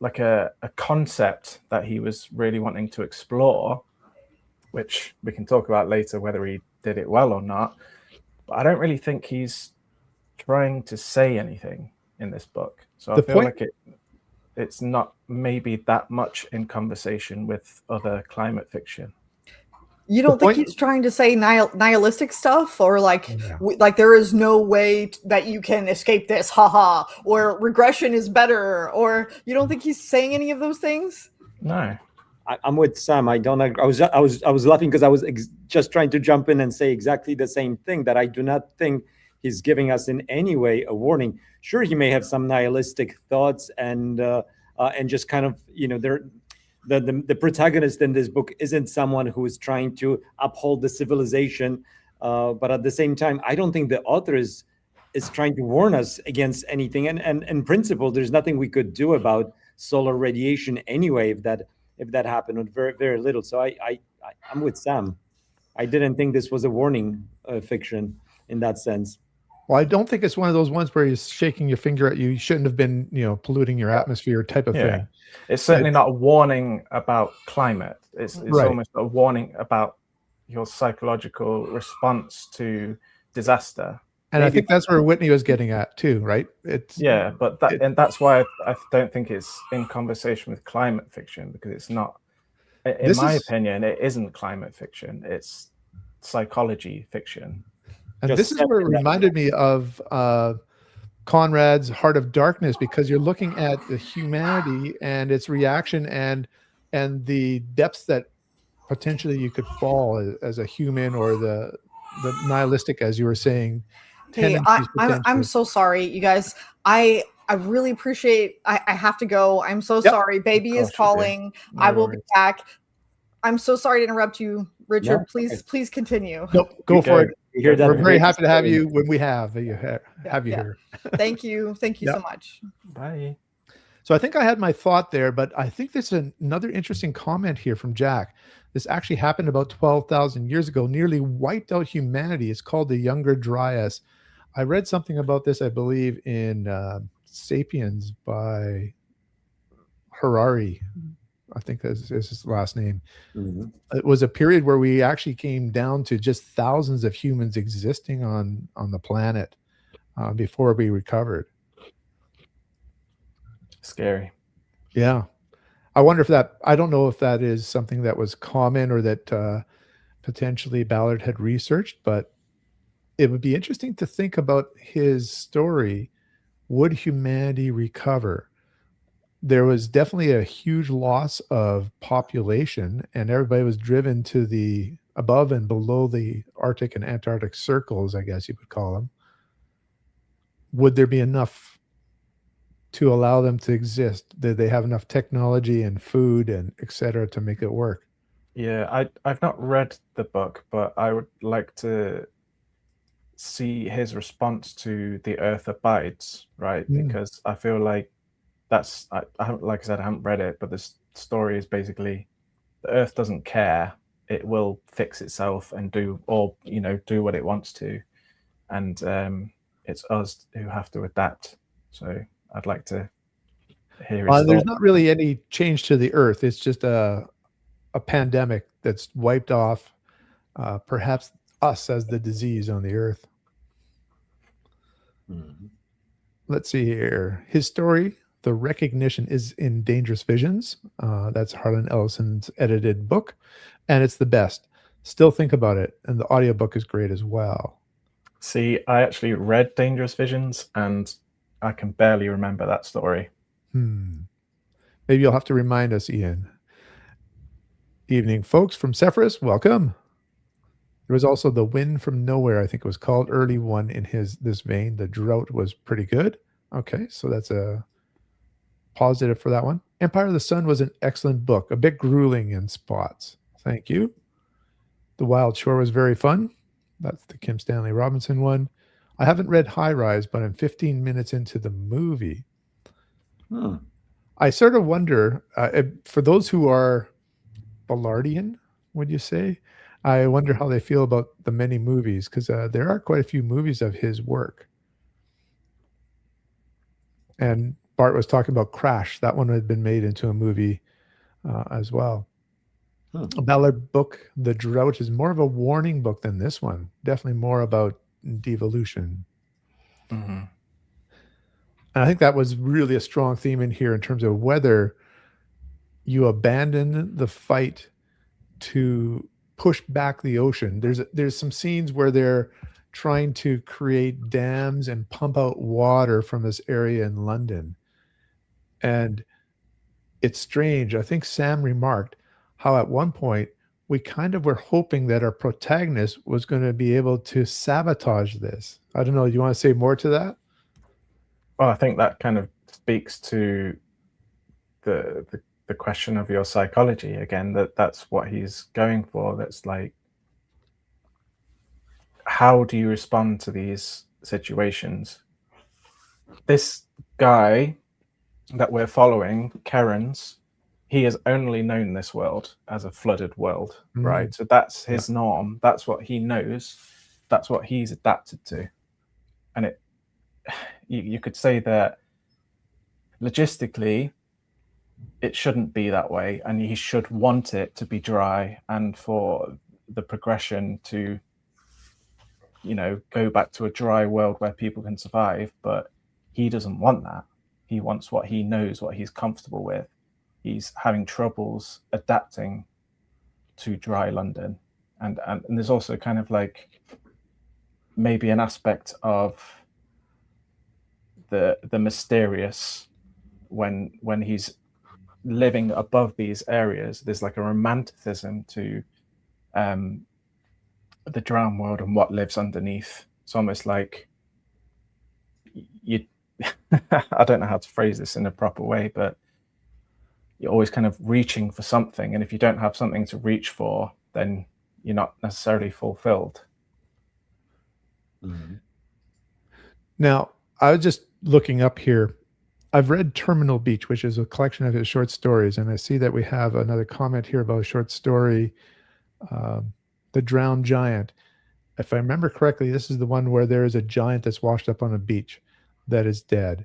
like a concept that he was really wanting to explore, which we can talk about later whether he did it well or not. But I don't really think he's trying to say anything in this book. So I feel like it's not maybe that much in conversation with other climate fiction. You don't think he's trying to say nihilistic stuff, or like there is no way that you can escape this, haha, or regression is better, or you don't think he's saying any of those things? No, I'm with Sam. I don't agree. I was laughing because I was just trying to jump in and say exactly the same thing, that I do not think he's giving us in any way a warning. Sure, he may have some nihilistic thoughts and just kind of, the protagonist in this book isn't someone who is trying to uphold the civilization, but at the same time, I don't think the author is trying to warn us against anything. And in principle, there's nothing we could do about solar radiation anyway if that happened, or very, very little. So I'm with Sam. I didn't think this was a warning fiction in that sense. Well, I don't think it's one of those ones where he's shaking your finger at you. You shouldn't have been, polluting your atmosphere type of thing. It's certainly not a warning about climate. It's Right. almost a warning about your psychological response to disaster. And I think that's where Whitney was getting at too, right? And that's why I don't think it's in conversation with climate fiction, because it's not. In my opinion, it isn't climate fiction. It's psychology fiction. And this is where it reminded me of Conrad's Heart of Darkness, because you're looking at the humanity and its reaction and the depths that potentially you could fall as a human, or the nihilistic, as you were saying. Hey, I'm so sorry, you guys. I really appreciate. I have to go. I'm so sorry. Baby is calling. No I will be back. I'm so sorry to interrupt you, Richard. No, please continue. Nope, go for it. We're very happy to have you when we have you here. Thank you so much. Bye. So I think I had my thought there, but I think there's another interesting comment here from Jack. This actually happened about 12,000 years ago, nearly wiped out humanity. It's called the Younger Dryas. I read something about this, I believe, in Sapiens by Harari. I think that's his last name. Mm-hmm. It was a period where we actually came down to just thousands of humans existing on the planet before we recovered. Scary. Yeah. I wonder I don't know if that is something that was common or that potentially Ballard had researched, but it would be interesting to think about his story. Would humanity recover? There was definitely a huge loss of population, and everybody was driven to the above and below the Arctic and Antarctic circles, I guess you would call them. Would there be enough to allow them to exist? Did they have enough technology and food and et cetera to make it work? Yeah, I've not read the book, but I would like to see his response to The Earth Abides, right? Because I feel like like I said, I haven't read it, but the story is basically the Earth doesn't care. It will fix itself and do what it wants to. And it's us who have to adapt. So I'd like to hear his There's not really any change to the Earth. It's just a pandemic that's wiped off perhaps us as the disease on the Earth. Mm-hmm. Let's see here. His story, The Recognition, is in Dangerous Visions. That's Harlan Ellison's edited book, and it's the best. Still think about it, and the audiobook is great as well. See, I actually read Dangerous Visions, and I can barely remember that story. Maybe you'll have to remind us, Ian. Evening, folks from Sepphoris, welcome. There was also The Wind from Nowhere, I think it was called, early one in this vein. The Drought was pretty good. Okay, so that's a positive for that one. Empire of the Sun was an excellent book, a bit grueling in spots. Thank you. The Wild Shore was very fun. That's the Kim Stanley Robinson one. I haven't read High Rise, but I'm 15 minutes into the movie. I sort of wonder, for those who are Ballardian, would you say? I wonder how they feel about the many movies, because there are quite a few movies of his work. And Bart was talking about Crash. That one had been made into a movie as well. A Ballard book, The Drought, is more of a warning book than this one. Definitely more about devolution. Mm-hmm. And I think that was really a strong theme in here in terms of whether you abandon the fight to push back the ocean. There's some scenes where they're trying to create dams and pump out water from this area in London. And it's strange. I think Sam remarked how at one point we kind of were hoping that our protagonist was going to be able to sabotage this. I don't know. Do you want to say more to that? Well, I think that kind of speaks to the question of your psychology again, that's what he's going for. That's like, how do you respond to these situations? This guy that we're following, Keren's, he has only known this world as a flooded world, right? So that's his norm. That's what he knows. That's what he's adapted to. And you could say that logistically, it shouldn't be that way, and he should want it to be dry and for the progression to, go back to a dry world where people can survive. But he doesn't want that. He wants what he knows, what he's comfortable with. He's having troubles adapting to dry London. And there's also kind of like maybe an aspect of the mysterious when he's living above these areas. There's like a romanticism to the drowned world and what lives underneath. It's almost like you I don't know how to phrase this in a proper way, but you're always kind of reaching for something, and if you don't have something to reach for, then you're not necessarily fulfilled. Now, I was just looking up here. I've read Terminal Beach, which is a collection of his short stories, and I see that we have another comment here about a short story, The Drowned Giant. If I remember correctly, this is the one where there is a giant that's washed up on a beach that is dead.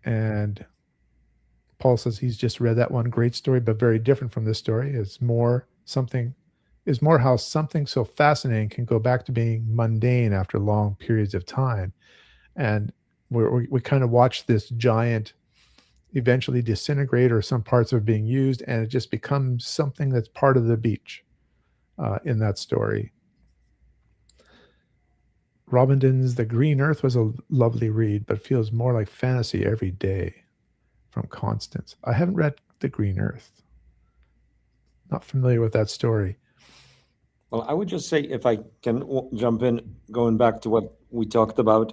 And Paul says he's just read that one. Great story, but very different from this story. It's more how something so fascinating can go back to being mundane after long periods of time. And we kind of watch this giant eventually disintegrate, or some parts of it being used, and it just becomes something that's part of the beach in that story. Robinden's The Green Earth was a lovely read, but feels more like fantasy every day. From Constance. I haven't read The Green Earth. Not familiar with that story. Well, I would just say, if I can jump in, going back to what we talked about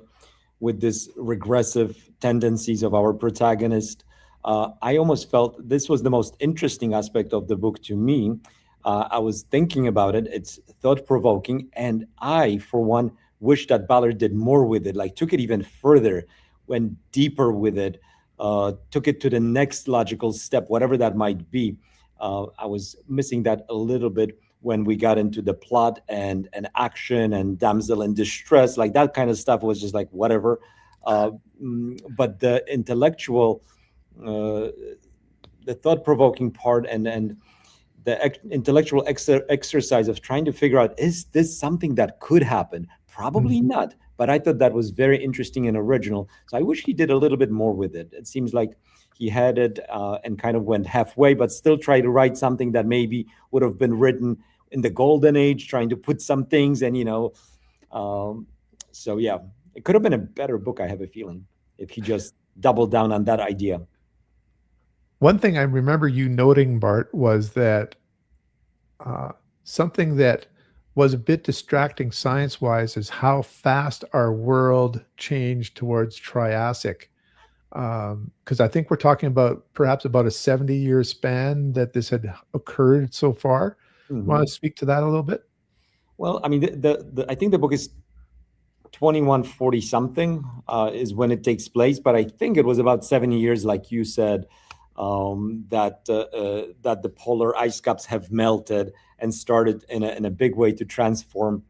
with this regressive tendencies of our protagonist, I almost felt this was the most interesting aspect of the book to me. I was thinking about it. It's thought-provoking, and I, for one, wish that Ballard did more with it, like took it even further, went deeper with it, took it to the next logical step, whatever that might be. I was missing that a little bit when we got into the plot and action and damsel in distress. Like that kind of stuff was just like whatever. But the intellectual, the thought-provoking part and the intellectual exercise of trying to figure out, is this something that could happen? Probably not. But I thought that was very interesting and original. So I wish he did a little bit more with it. It seems like he had it and kind of went halfway, but still tried to write something that maybe would have been written in the golden age, trying to put some things and, so yeah, it could have been a better book, I have a feeling, if he just doubled down on that idea. One thing I remember you noting, Bart, was that something that was a bit distracting science-wise is how fast our world changed towards Triassic Because I think we're talking about perhaps about a 70-year span that this had occurred so far. Want to speak to that a little bit? Well, I mean, I think the book is 2140 something is when it takes place, but I think it was about 70 years, like you said, that the polar ice caps have melted and started in a big way to transform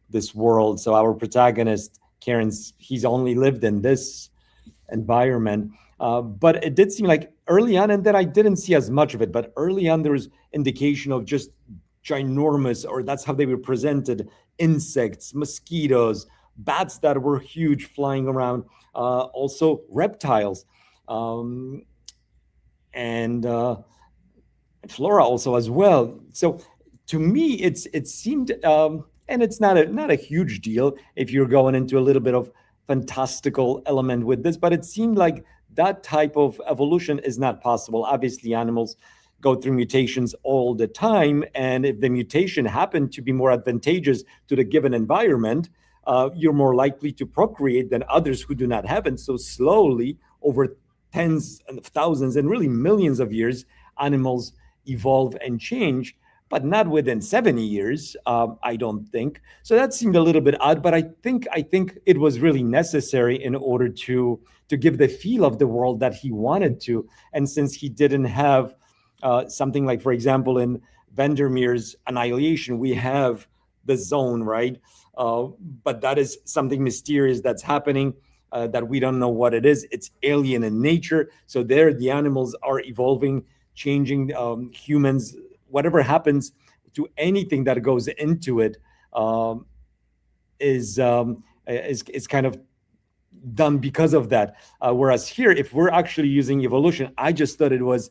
this world. So our protagonist, he's only lived in this environment. But it did seem like early on, and then I didn't see as much of it, but early on there was indication of just ginormous, or that's how they were presented, insects, mosquitoes, bats that were huge flying around, also reptiles, and flora also as well. So to me, it seemed, and it's not a huge deal if you're going into a little bit of fantastical element with this, but it seemed like that type of evolution is not possible. Obviously, animals go through mutations all the time, and if the mutation happened to be more advantageous to the given environment, you're more likely to procreate than others who do not have it. So slowly, over tens of thousands and really millions of years, animals evolve and change, but not within 70 years, I don't think. So that seemed a little bit odd, but I think it was really necessary in order to give the feel of the world that he wanted to. And since he didn't have something like, for example, in Vandermeer's Annihilation, we have the zone, right? But that is something mysterious that's happening that we don't know what it is. It's alien in nature. So there, the animals are evolving, changing. Humans, whatever happens to anything that goes into it, is kind of done because of that. Whereas here, if we're actually using evolution, I just thought it was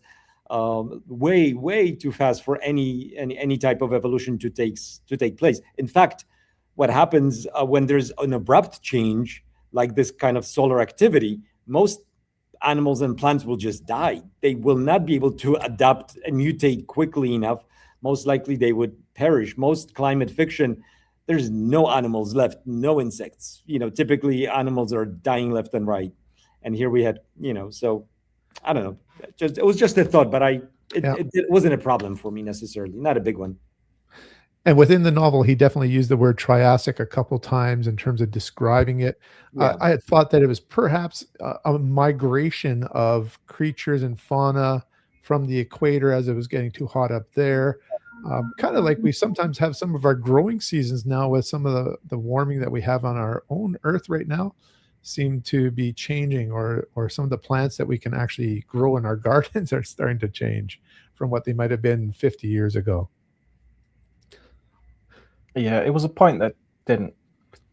way too fast for any type of evolution to take place. In fact, what happens when there's an abrupt change like this kind of solar activity, most animals and plants will just die. They will not be able to adapt and mutate quickly enough. Most likely they would perish. Most climate fiction, there's no animals left, no insects. Typically animals are dying left and right. And here we had, so I don't know. It was just a thought, but it wasn't a problem for me necessarily, not a big one. And within the novel, he definitely used the word Triassic a couple times in terms of describing it. Yeah. I had thought that it was perhaps a migration of creatures and fauna from the equator as it was getting too hot up there. Kind of like we sometimes have some of our growing seasons now with some of the warming that we have on our own Earth right now seem to be changing, or some of the plants that we can actually grow in our gardens are starting to change from what they might have been 50 years ago. Yeah, it was a point that didn't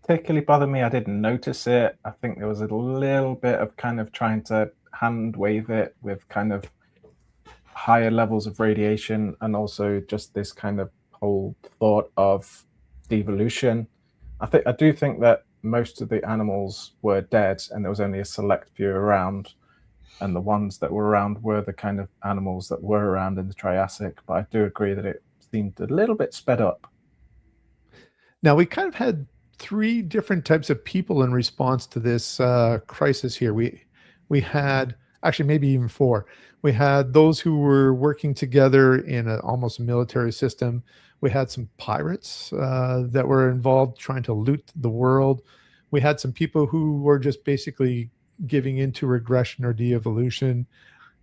particularly bother me. I didn't notice it. I think there was a little bit of kind of trying to hand wave it with kind of higher levels of radiation, and also just this kind of whole thought of devolution. I do think that most of the animals were dead and there was only a select few around, and the ones that were around were the kind of animals that were around in the Triassic. But I do agree that it seemed a little bit sped up. Now, we kind of had three different types of people in response to this crisis here. We had, actually maybe even four. We had those who were working together in an almost military system. We had some pirates that were involved trying to loot the world. We had some people who were just basically giving into regression or de-evolution.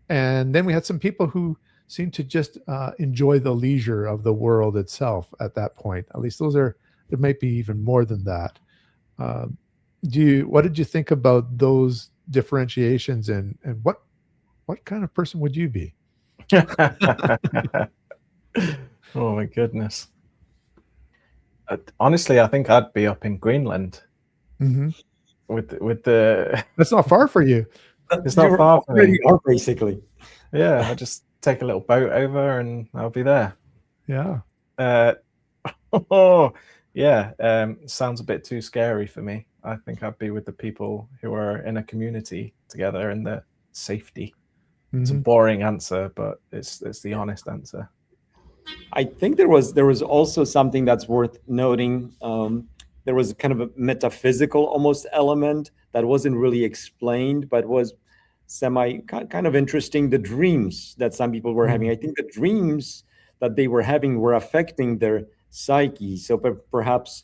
And then we had some people who seemed to just enjoy the leisure of the world itself at that point. At least there might be even more than that. What did you think about those differentiations, and what kind of person would you be? Oh my goodness. Honestly, I think I'd be up in Greenland. Mm-hmm. With the That's not far for you. It's not far for me. Basically. Yeah, I just take a little boat over and I'll be there. Yeah. Sounds a bit too scary for me. I think I'd be with the people who are in a community together in the safety. Mm-hmm. It's a boring answer, but it's the honest answer. I think there was also something that's worth noting. There was kind of a metaphysical almost element that wasn't really explained, but was kind of interesting, the dreams that some people were having. I think the dreams that they were having were affecting their psyche. So perhaps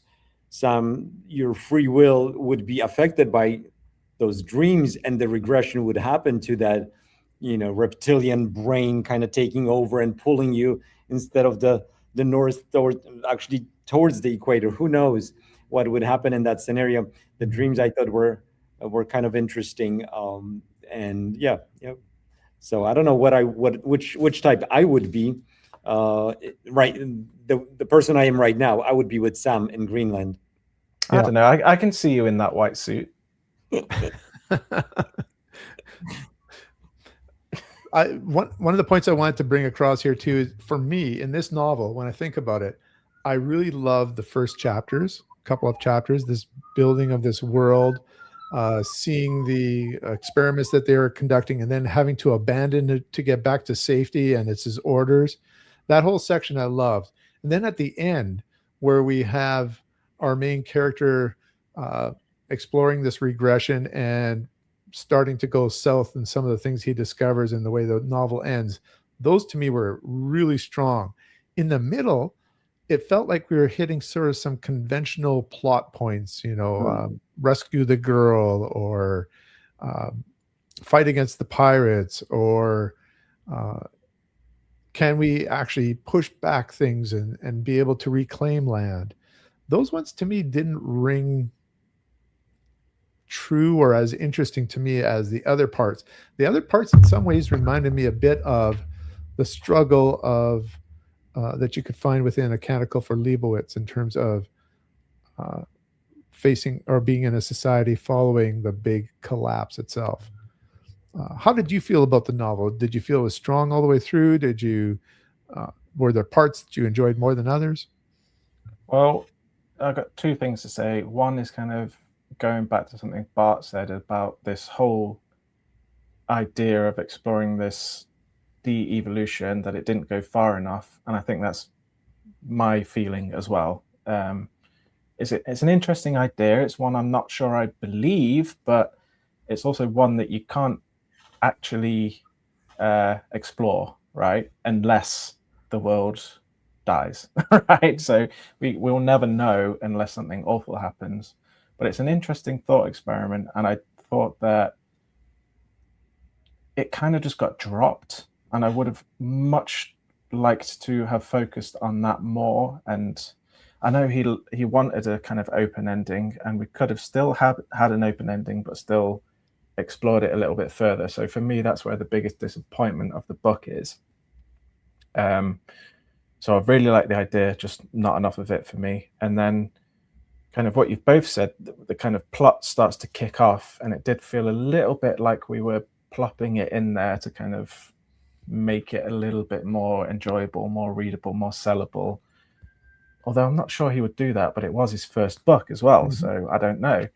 your free will would be affected by those dreams, and the regression would happen to that, reptilian brain kind of taking over and pulling you instead of the north, or actually towards the equator. Who knows what would happen in that scenario? The dreams, I thought, were kind of interesting. And yeah. So I don't know which type I would be. Right, the person I am right now, I would be with Sam in Greenland. I don't know. I can see you in that white suit. One of the points I wanted to bring across here too is, for me in this novel, when I think about it, I really love the first couple of chapters, this building of this world, seeing the experiments that they were conducting, and then having to abandon it to get back to safety, and it's his orders. That whole section I loved. And then at the end, where we have our main character exploring this regression and starting to go south, and some of the things he discovers and the way the novel ends, those to me were really strong. In the middle, it felt like we were hitting sort of some conventional plot points, rescue the girl, or fight against the pirates, or can we actually push back things and be able to reclaim land? Those ones to me didn't ring true or as interesting to me as the other parts. The other parts in some ways reminded me a bit of the struggle of that you could find within A Canticle for Leibowitz, in terms of facing or being in a society following the big collapse itself. How did you feel about the novel? Did you feel it was strong all the way through? Were there parts that you enjoyed more than others? Well, I've got two things to say. One is kind of going back to something Bart said about this whole idea of exploring this de-evolution, that it didn't go far enough. And I think that's my feeling as well. It's an interesting idea. It's one I'm not sure I believe, but it's also one that you can't actually explore, right? Unless the world dies, right? So we'll never know unless something awful happens. But it's an interesting thought experiment, and I thought that it kind of just got dropped, and I would have much liked to have focused on that more. And I know he wanted a kind of open ending, and we could have still had an open ending, but still explored it a little bit further. So for me, that's where the biggest disappointment of the book is. So I really like the idea, just not enough of it for me. And then kind of what you've both said, the kind of plot starts to kick off, and it did feel a little bit like we were plopping it in there to kind of make it a little bit more enjoyable, more readable, more sellable. Although I'm not sure he would do that, but it was his first book as well, so I don't know.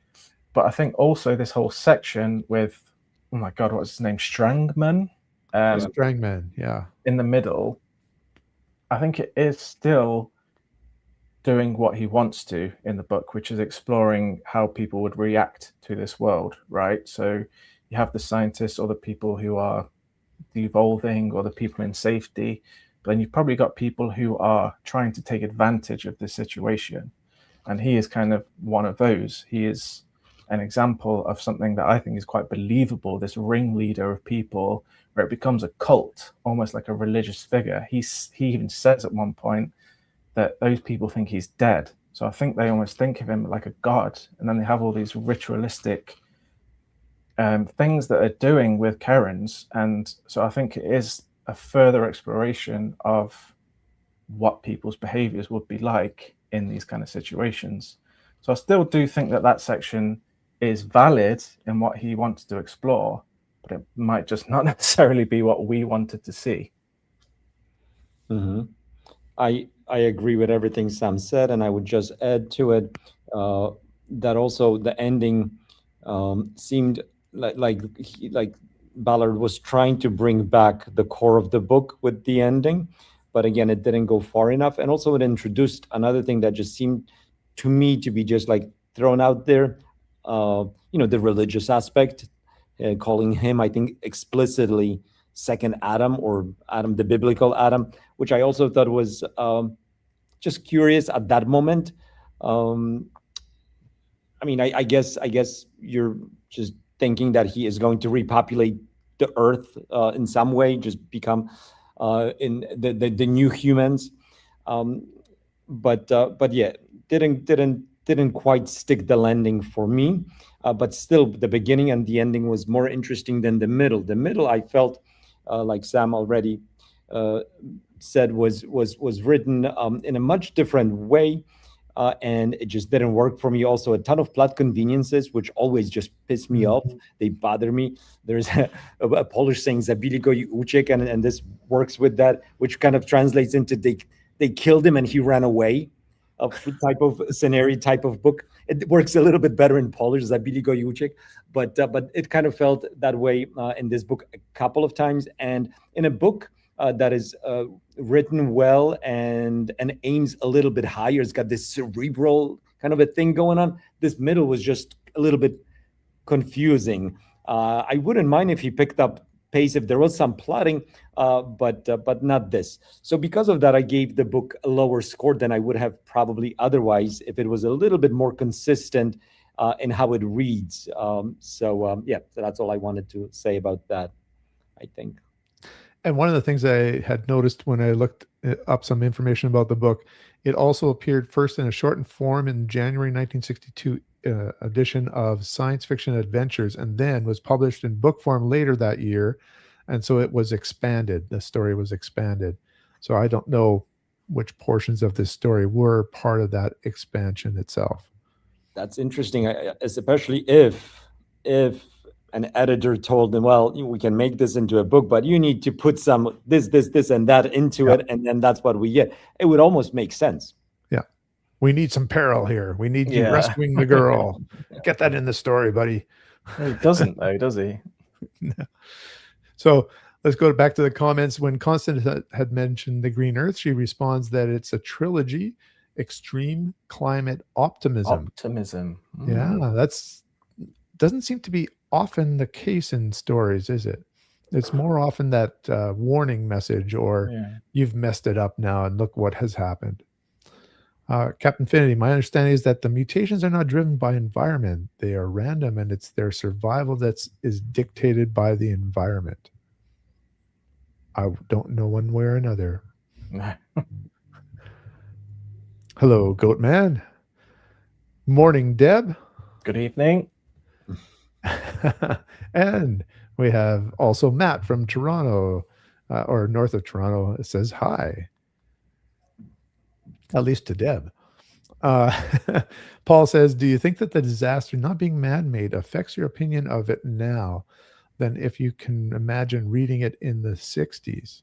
But I think also this whole section with, oh my God, what's his name? Strangman? Strangman, yeah. In the middle, I think it is still doing what he wants to in the book, which is exploring how people would react to this world, right? So you have the scientists, or the people who are devolving, or the people in safety, but then you've probably got people who are trying to take advantage of the situation. And he is kind of one of those. He is an example of something that I think is quite believable, this ringleader of people, where it becomes a cult, almost like a religious figure. He even says at one point that those people think he's dead. So I think they almost think of him like a god. And then they have all these ritualistic things that they're doing with Kerens. And so I think it is a further exploration of what people's behaviors would be like in these kind of situations. So I still do think that section is valid in what he wants to explore, but it might just not necessarily be what we wanted to see. I agree with everything Sam said, and I would just add to it that also the ending seemed like Ballard was trying to bring back the core of the book with the ending, but again, it didn't go far enough. And also it introduced another thing that just seemed to me to be just like thrown out there, the religious aspect, calling him, I think, explicitly second Adam, or Adam, the biblical Adam, which I also thought was just curious at that moment. I mean, I guess you're just thinking that he is going to repopulate the earth in some way, just become in the new humans. But yeah, didn't quite stick the landing for me. But still, the beginning and the ending was more interesting than the middle. The middle, I felt, like Sam already said, was written in a much different way. And it just didn't work for me. Also, a ton of plot conveniences, which always just piss me off. They bother me. There's a Polish saying, "Zabili go i uciekł," and this works with that, which kind of translates into they killed him and he ran away, type of scenario, type of book. It works a little bit better in Polish, "Zabili go i uciekł," but it kind of felt that way in this book a couple of times, and in a book that is written well and aims a little bit higher. It's got this cerebral kind of a thing going on. This middle was just a little bit confusing. I wouldn't mind if he picked up pace if there was some plotting, but not this. So because of that, I gave the book a lower score than I would have probably otherwise if it was a little bit more consistent in how it reads. So that's all I wanted to say about that, I think. And one of the things I had noticed when I looked up some information about the book, it also appeared first in a shortened form in January 1962 edition of Science Fiction Adventures, and then was published in book form later that year. And so it was expanded. The story was expanded. So I don't know which portions of this story were part of that expansion itself. That's interesting, especially if an editor told them, well, we can make this into a book, but you need to put some this, and that into it, and then that's what we get. It would almost make sense. Yeah. We need some peril here. We need you rescuing the girl. Get that in the story, buddy. He doesn't, though, does he? No. So let's go back to the comments. When Constance had mentioned the Green Earth, she responds that it's a trilogy, extreme climate optimism. Yeah, that's doesn't seem to be often the case in stories, is it? It's more often that warning message, or you've messed it up now and look what has happened. Captain Finity, my understanding is that the mutations are not driven by environment. They are random, and it's their survival that is dictated by the environment. I don't know one way or another. Hello, Goatman. Morning, Deb. Good evening. And we have also Matt from Toronto, or north of Toronto. It says hi, at least to Deb. Paul says, do you think that the disaster not being man-made affects your opinion of it now than if you can imagine reading it in the 60s?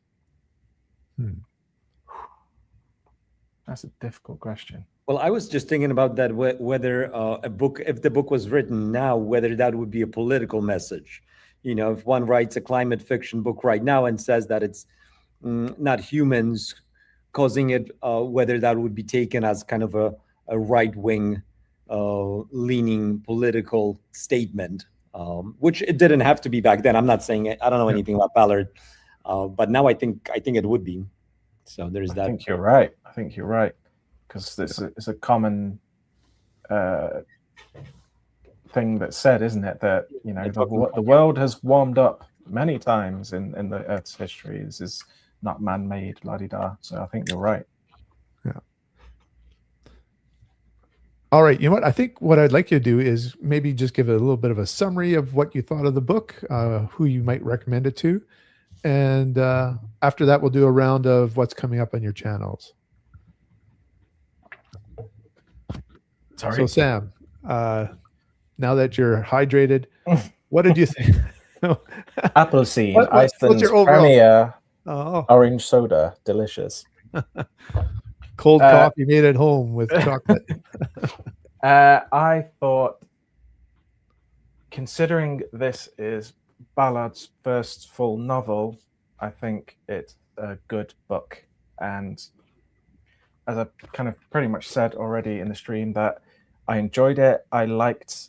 That's a difficult question. Well, I was just thinking about that, whether a book, if the book was written now, whether that would be a political message. You know, if one writes a climate fiction book right now and says that it's not humans causing it, whether that would be taken as kind of a right-wing leaning political statement, which it didn't have to be back then. I'm not saying it. I don't know anything about Ballard, but now I think it would be. So there's that. I think you're right. Because it's a common thing that's said, isn't it? That, you know, the world has warmed up many times in the Earth's history. This is not man-made, la-di-da. So I think you're right. Yeah. All right. You know what? I think what I'd like you to do is maybe just give a little bit of a summary of what you thought of the book, who you might recommend it to. And after that, we'll do a round of what's coming up on your channels. Sorry. So Sam, now that you're hydrated, what did you think? Appleseed, what's Iceland's your overall? premier orange soda, delicious. Cold coffee made at home with chocolate. I thought, considering this is Ballard's first full novel, I think it's a good book. And as I kind of pretty much said already in the stream, that I enjoyed it. I liked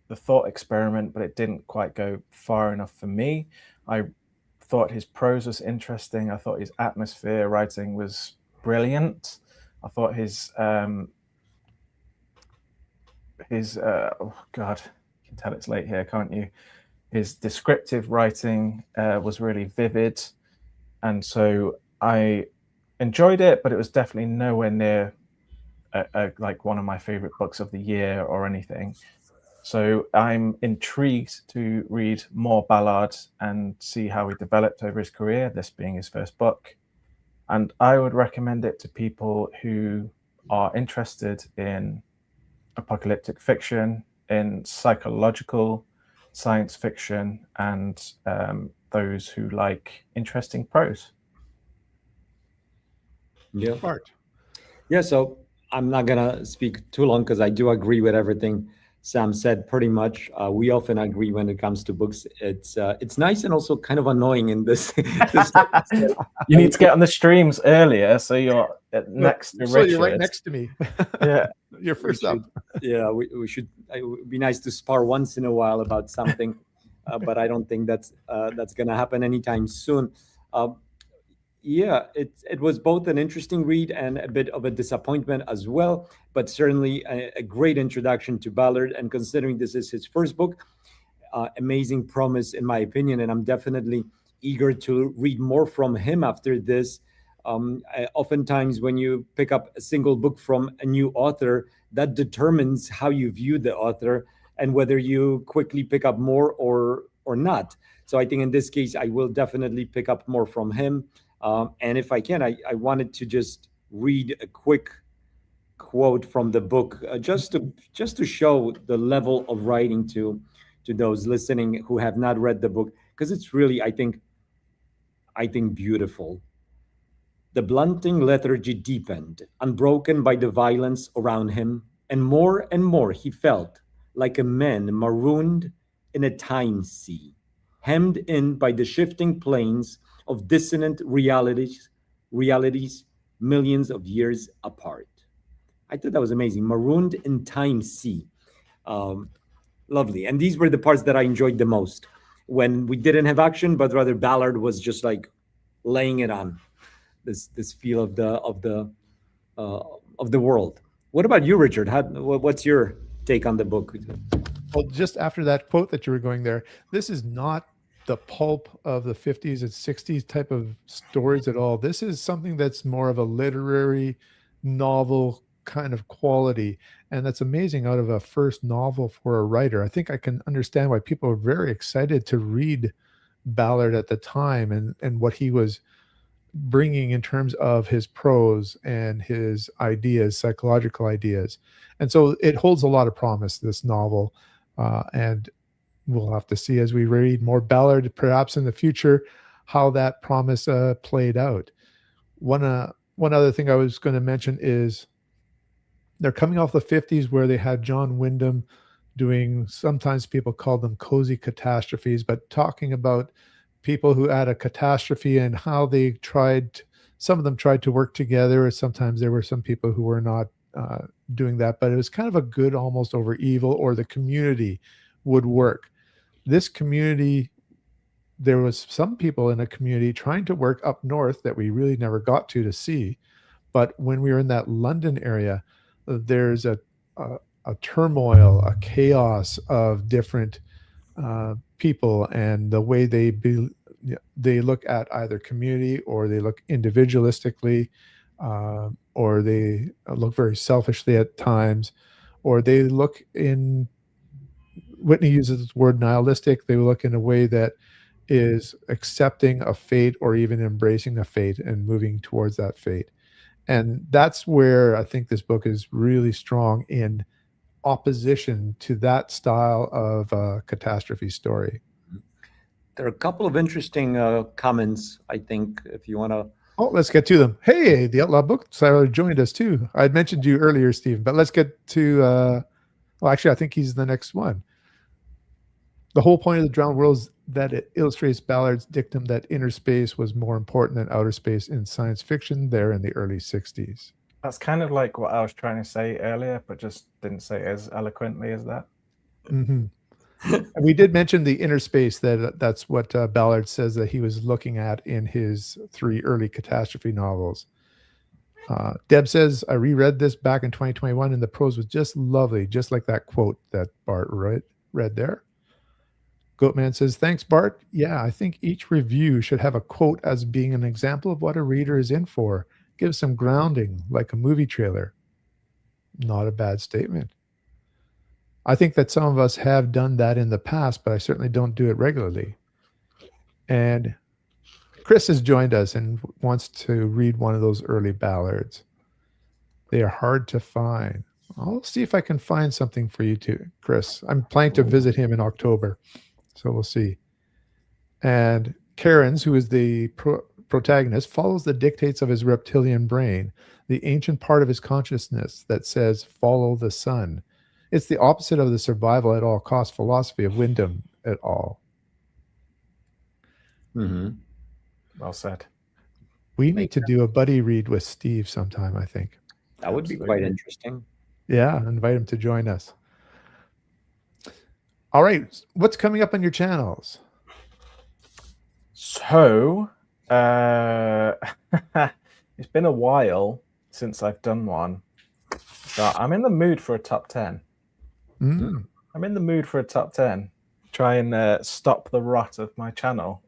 the thought experiment, but it didn't quite go far enough for me. I thought his prose was interesting. I thought his atmosphere writing was brilliant. I thought his oh God, you can tell it's late here, can't you? His descriptive writing was really vivid, and so I enjoyed it, but it was definitely nowhere near like one of my favorite books of the year or anything. So I'm intrigued to read more Ballard and see how he developed over his career, this being his first book. And I would recommend it to people who are interested in apocalyptic fiction, in psychological science fiction, and those who like interesting prose. Yeah. Bart. Yeah, so I'm not gonna speak too long because I do agree with everything Sam said. Pretty much, we often agree when it comes to books. It's nice and also kind of annoying in this. You need to get on the streams earlier, so you're next to So Richard. you're right next to me. Yeah, You're first up. Yeah, we should. It would be nice to spar once in a while about something, but I don't think that's gonna happen anytime soon. Yeah, it was both an interesting read and a bit of a disappointment as well, but certainly a great introduction to Ballard. And considering this is his first book, amazing promise in my opinion, and I'm definitely eager to read more from him after this. Oftentimes, when you pick up a single book from a new author, that determines how you view the author and whether you quickly pick up more or not. So I think in this case, I will definitely pick up more from him. And if I can, I wanted to just read a quick quote from the book, just to show the level of writing to those listening who have not read the book, because it's really, I think beautiful. The blunting lethargy deepened, unbroken by the violence around him, and more he felt like a man marooned in a time sea, hemmed in by the shifting planes of dissonant realities millions of years apart. I thought that was amazing. Marooned in time sea. Lovely. And these were the parts that I enjoyed the most, when we didn't have action, but rather Ballard was just like laying it on, this feel of the world. What about you, Richard? What's your take on the book? Well, just after that quote that you were going there, this is not the pulp of the 50s and 60s type of stories at all. This is something that's more of a literary novel kind of quality. And that's amazing out of a first novel for a writer. I think I can understand why people were very excited to read Ballard at the time and what he was bringing in terms of his prose and his ideas, psychological ideas. And so it holds a lot of promise, this novel. And we'll have to see as we read more Ballard, perhaps in the future, how that promise played out. One other thing I was going to mention is they're coming off the 50s where they had John Wyndham doing, sometimes people call them cozy catastrophes, but talking about people who had a catastrophe and how they tried, some of them tried to work together, or sometimes there were some people who were not doing that, but it was kind of a good almost over evil, or the community would work. This community, there was some people in a community trying to work up north that we really never got to see. But when we were in that London area, there's a turmoil, a chaos of different people, and the way they look at either community, or they look individualistically, or they look very selfishly at times, or they look in, Whitney uses the word nihilistic, they look in a way that is accepting a fate or even embracing a fate and moving towards that fate. And that's where I think this book is really strong, in opposition to that style of catastrophe story. There are a couple of interesting comments, I think, if you want to. Oh, let's get to them. Hey, the Outlaw Book Seller joined us too. I had mentioned you earlier, Stephen, but let's get to, well, actually, I think he's the next one. The whole point of The Drowned World is that it illustrates Ballard's dictum that inner space was more important than outer space in science fiction there in the early 60s. That's kind of like what I was trying to say earlier, but just didn't say it as eloquently as that. Mhm. And we did mention the inner space. That's what Ballard says that he was looking at in his 3 early catastrophe novels. Deb says, I reread this back in 2021 and the prose was just lovely, just like that quote that Bart read there. Goatman says, thanks, Bart. Yeah, I think each review should have a quote as being an example of what a reader is in for. Give some grounding, like a movie trailer. Not a bad statement. I think that some of us have done that in the past, but I certainly don't do it regularly. And Chris has joined us and wants to read one of those early Ballards. They are hard to find. I'll see if I can find something for you too, Chris. I'm planning to visit him in October, so we'll see. And Karen's, who is the protagonist, follows the dictates of his reptilian brain, the ancient part of his consciousness that says, follow the sun. It's the opposite of the survival at all cost philosophy of Wyndham et al. Mm-hmm. Well said. We need to do a buddy read with Steve sometime, I think. That would be quite interesting. Yeah, invite him to join us. All right, what's coming up on your channels? So, it's been a while since I've done one. So I'm in the mood for a top 10. I'm in the mood for a top 10. Try and stop the rot of my channel.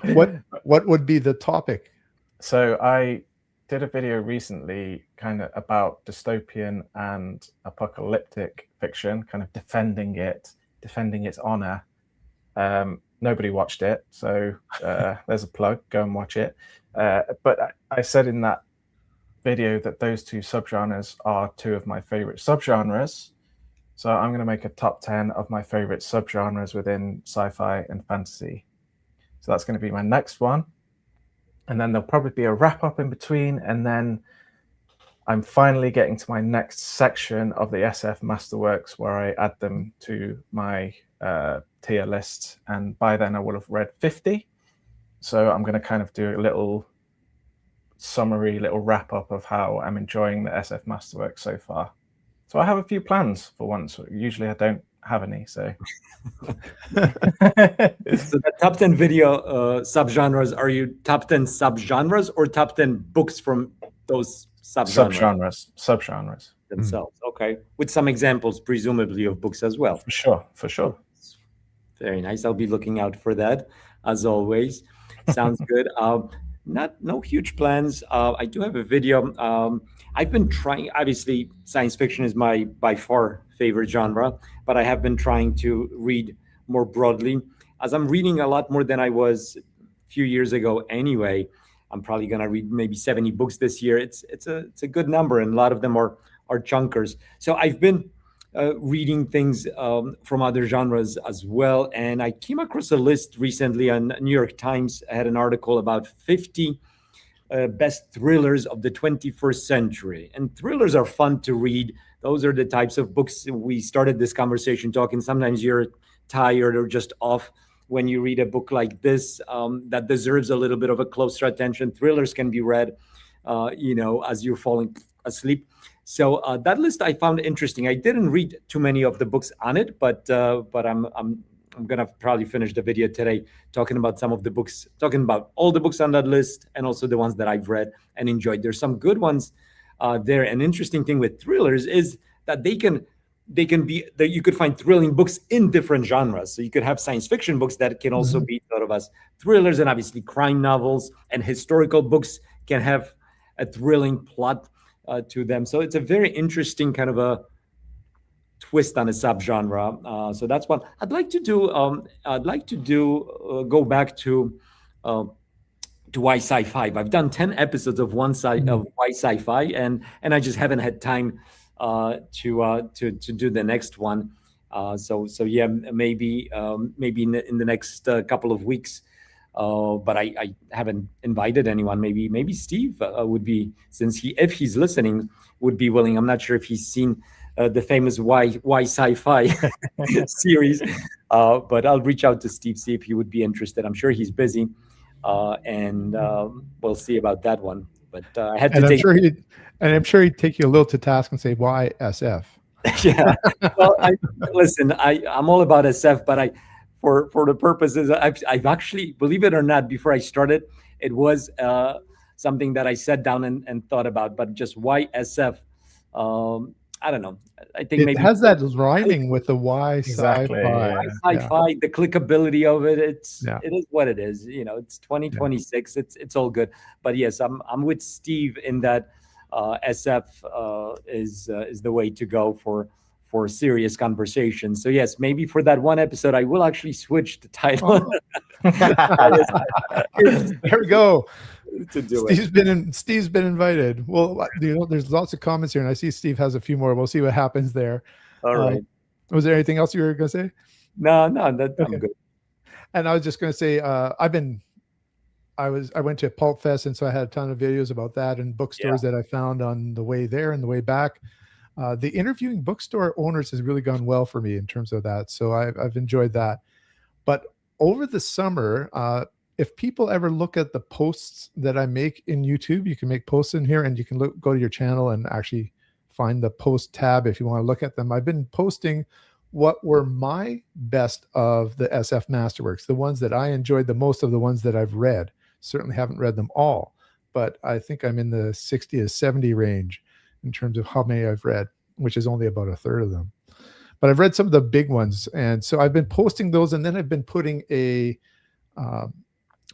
What would be the topic? So I did a video recently kind of about dystopian and apocalyptic fiction, kind of defending its honor. Nobody watched it, so there's a plug. Go and watch it. But I said in that video that those 2 subgenres are 2 of my favorite subgenres. So I'm going to make a top 10 of my favorite subgenres within sci-fi and fantasy. So that's going to be my next one. And then there'll probably be a wrap up in between. And then I'm finally getting to my next section of the SF Masterworks where I add them to my tier list. And by then I will have read 50. So I'm going to kind of do a little summary, little wrap up of how I'm enjoying the SF Masterworks so far. So I have a few plans for once. Usually I don't have any, so. So the top 10 video subgenres, are you top 10 subgenres or top 10 books from those subgenres? Subgenres Themselves. Okay. With some examples, presumably, of books as well. For sure. Very nice. I'll be looking out for that, as always. Sounds good. No huge plans. I do have a video. I've been trying, obviously, science fiction is my by far favorite genre, but I have been trying to read more broadly. As I'm reading a lot more than I was a few years ago anyway, I'm probably going to read maybe 70 books this year. It's a good number, and a lot of them are chunkers. So I've been reading things from other genres as well. And I came across a list recently on New York Times. I had an article about 50 best thrillers of the 21st century. And thrillers are fun to read. Those are the types of books we started this conversation talking. Sometimes you're tired or just off when you read a book like this that deserves a little bit of a closer attention. Thrillers can be read, as you're falling asleep. So that list I found interesting. I didn't read too many of the books on it, but I'm gonna probably finish the video today talking about some of the books, talking about all the books on that list and also the ones that I've read and enjoyed. There's some good ones there. An interesting thing with thrillers is that they can be that you could find thrilling books in different genres. So you could have science fiction books that can also be thought of as thrillers, and obviously crime novels and historical books can have a thrilling plot to them. So it's a very interesting kind of a twist on a subgenre. So that's what I'd like to do. Go back to Why Sci-Fi. I've done 10 episodes of of Why Sci-Fi, and I just haven't had time to do the next one. So yeah, maybe in the next couple of weeks. But I haven't invited anyone. Maybe Steve would be, if he's listening, would be willing. I'm not sure if he's seen the famous Why Sci-Fi series, but I'll reach out to Steve, see if he would be interested. I'm sure he's busy, and we'll see about that one. But I had to I'm sure he'd take you a little to task and say, why SF? Yeah. Well, listen, I'm all about SF, but for the purposes, I've actually, believe it or not, before I started, it was something that I sat down and thought about. But just why SF? I don't know. I think It maybe has that rhyming with the Y Exactly, sci-fi. yeah. sci-fi, the clickability of it. Yeah. It is what it is. It's 2026. It's all good. But yes, I'm with Steve in that SF is the way to go for serious conversation. So yes, maybe for that one episode, I will actually switch the title. There we go. To do Steve's been invited. Well, there's lots of comments here, and I see Steve has a few more. We'll see what happens there. All right. Was there anything else you were going to say? No, I'm good. And I was just going to say, I went to Pulp Fest, and so I had a ton of videos about that and bookstores that I found on the way there and the way back. The interviewing bookstore owners has really gone well for me in terms of that. So I've enjoyed that. But over the summer, if people ever look at the posts that I make in YouTube, you can make posts in here, and you can go to your channel and actually find the post tab if you want to look at them. I've been posting what were my best of the SF Masterworks, the ones that I enjoyed the most of the ones that I've read. Certainly haven't read them all, but I think I'm in the 60 to 70 range in terms of how many I've read, which is only about a third of them. But I've read some of the big ones. And so I've been posting those, and then I've been putting a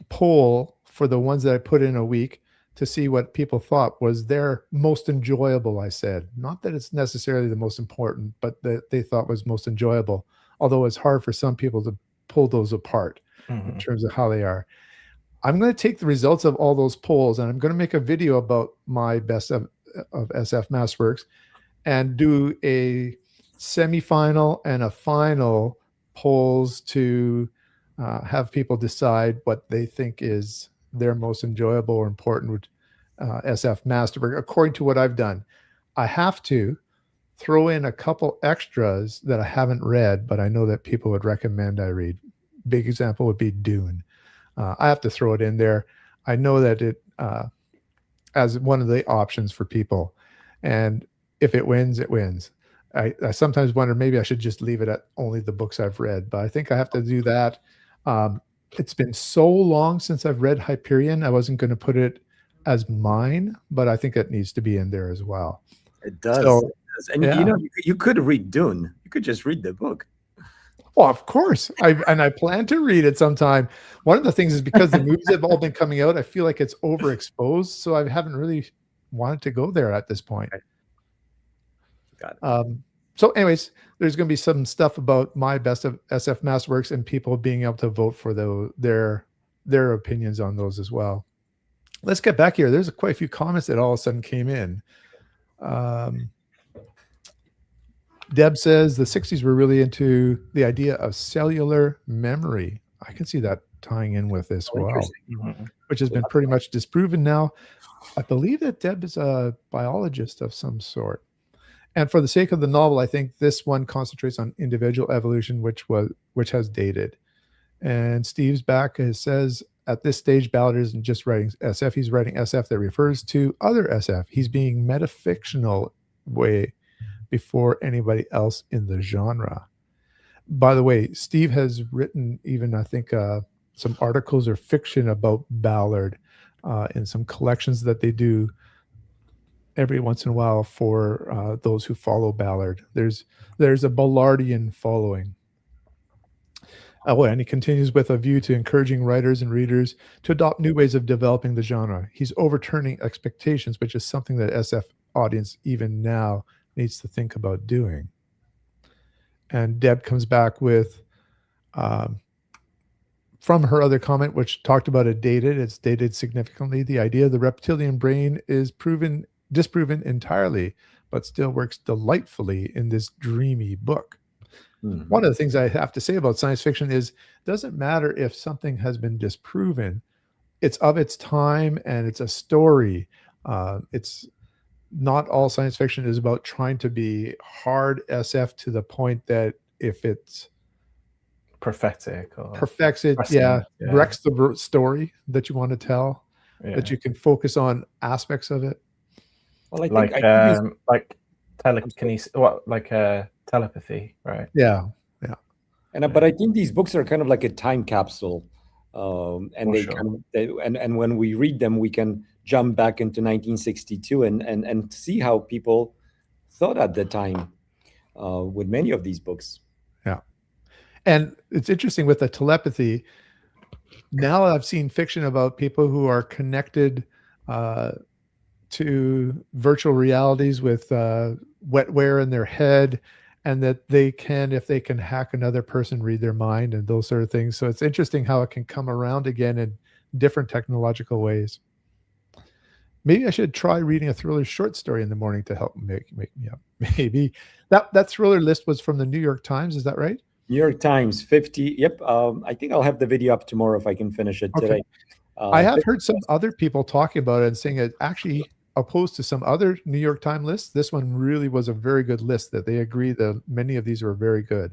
poll for the ones that I put in a week to see what people thought was their most enjoyable. I said, not that it's necessarily the most important, but that they thought was most enjoyable. Although it's hard for some people to pull those apart in terms of how they are. I'm going to take the results of all those polls, and I'm going to make a video about my best of SF Masterworks and do a semifinal and a final polls to have people decide what they think is their most enjoyable or important SF Masterwork, according to what I've done. I have to throw in a couple extras that I haven't read, but I know that people would recommend I read. Big example would be Dune. I have to throw it in there. I know that it as one of the options for people. And if it wins, it wins. I sometimes wonder maybe I should just leave it at only the books I've read, but I think I have to do that. It's been so long since I've read Hyperion. I wasn't going to put it as mine, but I think it needs to be in there as well. It does. So, and you could read Dune. You could just read the book. Well, of course. I plan to read it sometime. One of the things is because the movies have all been coming out, I feel like it's overexposed. So I haven't really wanted to go there at this point. Got it. So anyways, there's going to be some stuff about my best of SF Masterworks and people being able to vote for their opinions on those as well. Let's get back here. There's quite a few comments that all of a sudden came in. Deb says the 60s were really into the idea of cellular memory. I can see that tying in with this which has been pretty much disproven now. I believe that Deb is a biologist of some sort. And for the sake of the novel, I think this one concentrates on individual evolution, which has dated. And Steve's back. It says at this stage, Ballard isn't just writing SF. He's writing SF that refers to other SF. He's being metafictional way before anybody else in the genre. By the way, Steve has written even, I think, some articles or fiction about Ballard in some collections that they do every once in a while for those who follow Ballard. There's a Ballardian following. And he continues with a view to encouraging writers and readers to adopt new ways of developing the genre. He's overturning expectations, which is something that SF audience even now needs to think about doing. And Deb comes back with, from her other comment, which talked about it's dated significantly. The idea of the reptilian brain is disproven entirely, but still works delightfully in this dreamy book. One of the things I have to say about science fiction is it doesn't matter if something has been disproven. It's of its time and it's a story. It's not all science fiction is about trying to be hard SF to the point that if it's prophetic or perfects it, wrecks the story that you want to tell, that you can focus on aspects of it. Well, I like telekinesis, like telepathy, right? Yeah. But I think these books are kind of like a time capsule, and For sure. and when we read them, we can jump back into 1962 and see how people thought at the time with many of these books. Yeah. And it's interesting with the telepathy. Now I've seen fiction about people who are connected to virtual realities with wetware in their head, and that they can, if they can hack another person, read their mind and those sort of things. So it's interesting how it can come around again in different technological ways. Maybe I should try reading a thriller short story in the morning to help make me up. Maybe that thriller list was from the New York Times. Is that right? New York Times, 50. Yep. I think I'll have the video up tomorrow if I can finish it today. I have heard some other people talking about it and saying it actually, opposed to some other New York Times lists, this one really was a very good list, that they agree that many of these were very good.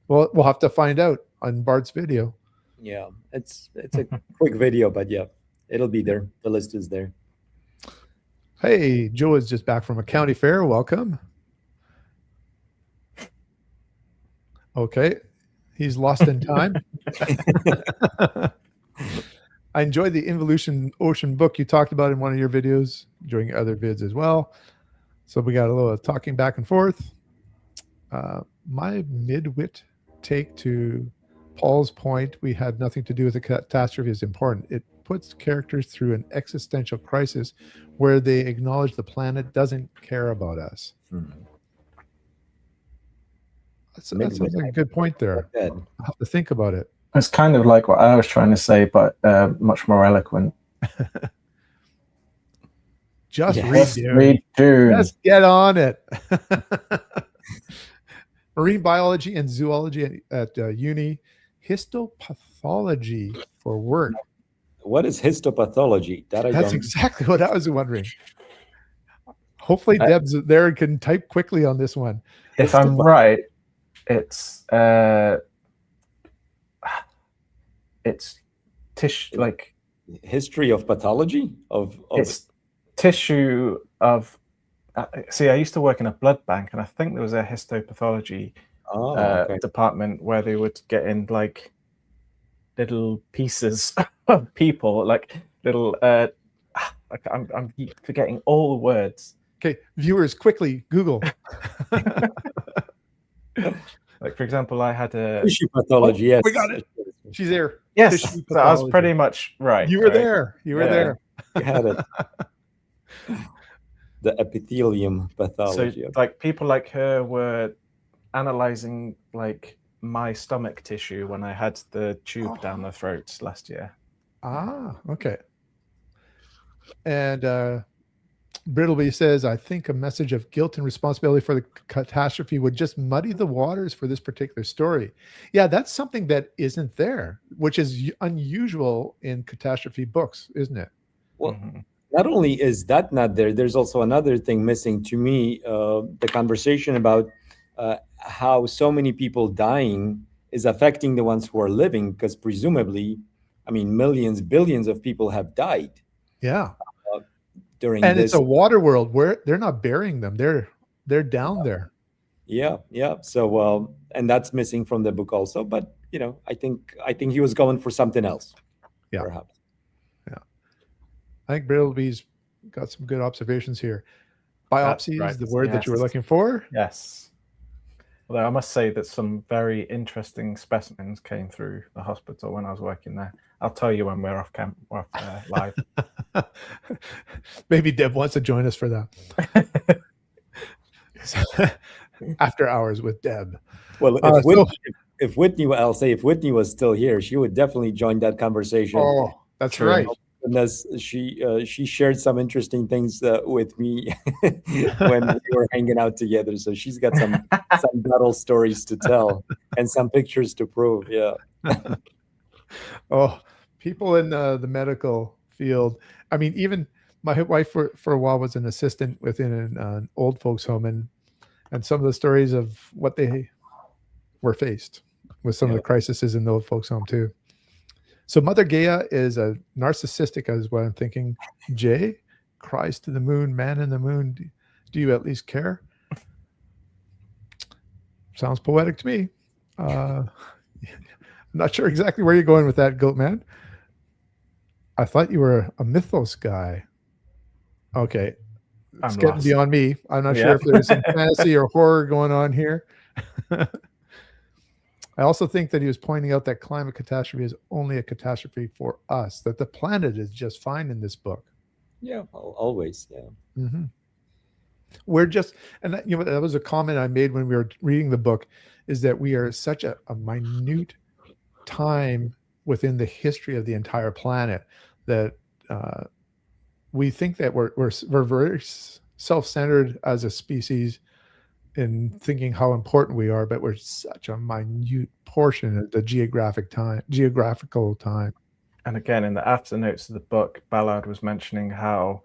Well, we'll have to find out on Bart's video. Yeah, it's a quick video, but yeah, it'll be there. The list is there. Hey, Joe is just back from a county fair. Welcome. Okay, he's lost in time. I enjoyed the Involution Ocean book you talked about in one of your videos, enjoying other vids as well. So we got a little talking back and forth. My mid-wit take to Paul's point, we had nothing to do with the catastrophe, is important. It puts characters through an existential crisis where they acknowledge the planet doesn't care about us. That sounds like a good point there. I'll have to think about it. It's kind of like what I was trying to say, but much more eloquent. Just Yes, read Dune. Just get on it. Marine biology and zoology at uni. Histopathology for work. What is histopathology? That's exactly what I was wondering. Hopefully Deb's there and can type quickly on this one. If I'm right, it's tissue, like history of pathology of it's tissue of. See, I used to work in a blood bank, and I think there was a histopathology department where they would get in like little pieces of people, like little. I'm forgetting all the words. Okay, viewers, quickly Google. Like, for example, I had a tissue pathology. Yes, we got it. She's there. Yes, so I was pretty much right. You were there. You were there. You had it. The epithelium pathology. So, like, people like her were analyzing like my stomach tissue when I had the tube down the throat last year. Ah, okay. And Brittleby says, I think a message of guilt and responsibility for the catastrophe would just muddy the waters for this particular story. Yeah, that's something that isn't there, which is unusual in catastrophe books, isn't it? Well, not only is that not there, there's also another thing missing to me, the conversation about how so many people dying is affecting the ones who are living, because presumably, I mean, millions, billions of people have died. Yeah. During and this. It's a water world where they're not burying them. They're down there. Yeah. So, and that's missing from the book also. But, you know, I think he was going for something else. Yeah. Perhaps. Yeah. I think Brittleby's got some good observations here. Biopsy is the word that you were looking for. Yes. Although I must say that some very interesting specimens came through the hospital when I was working there. I'll tell you when we're off live. Maybe Deb wants to join us for that. After hours with Deb. Well, if Whitney was still here, she would definitely join that conversation. Oh, that's right. Unless she shared some interesting things with me when we were hanging out together. So she's got some battle stories to tell and some pictures to prove. Yeah. Oh, people in the medical field. I mean, even my wife for a while was an assistant within an old folks home, and some of the stories of what they were faced with some of the crises in the old folks home too. So Mother Gaia is a narcissistic, is what I'm thinking. Jay cries to the moon, man in the moon. Do you at least care? Sounds poetic to me. I'm not sure exactly where you're going with that, Goat Man. I thought you were a mythos guy. Okay. It's I'm getting lost. beyond me. I'm not sure Yeah. if there's some fantasy or horror going on here. I also think that he was pointing out that climate catastrophe is only a catastrophe for us, that the planet is just fine in this book. Yeah, always. Yeah. Mm-hmm. We're just, and that, that was a comment I made when we were reading the book, is that we are such a minute time within the history of the entire planet that we think that we're very self-centered as a species in thinking how important we are, but we're such a minute portion of the geographical time. And again, in the afternotes of the book, Ballard was mentioning how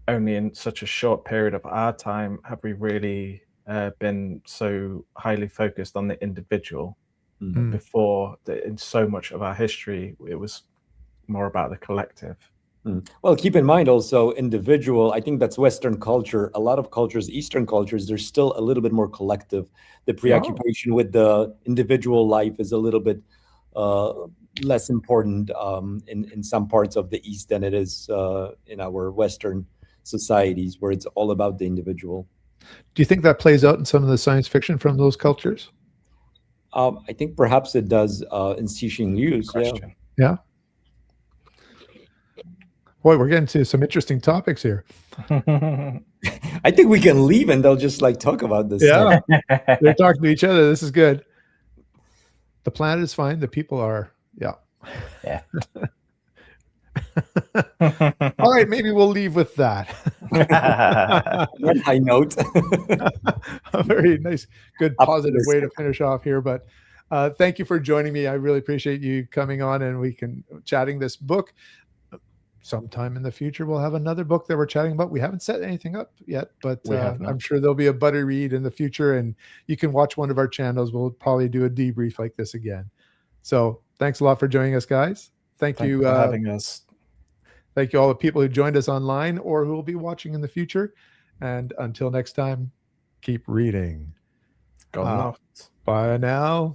only in such a short period of our time have we really been so highly focused on the individual. Mm. Before, in so much of our history, it was more about the collective. Well, keep in mind also individual. I think that's Western culture. A lot of cultures, Eastern cultures, there's still a little bit more collective. The preoccupation with the individual life is a little bit less important in some parts of the East than it is in our Western societies, where it's all about the individual. Do you think that plays out in some of the science fiction from those cultures? I think perhaps it does in Cixin Liu's. Yeah. Boy, we're getting to some interesting topics here. I think we can leave and they'll just like talk about this. Yeah, they're talking to each other. This is good. The planet is fine. The people are, yeah. All right, maybe we'll leave with that. One high note. A very nice, good, positive way to finish off here. But thank you for joining me. I really appreciate you coming on and we can chatting this book. Sometime in the future, we'll have another book that we're chatting about. We haven't set anything up yet, but I'm sure there'll be a buddy read in the future, and you can watch one of our channels. We'll probably do a debrief like this again. So thanks a lot for joining us, guys. Thank you for having us. Thank you all the people who joined us online or who will be watching in the future. And until next time, keep reading. Go Bye now.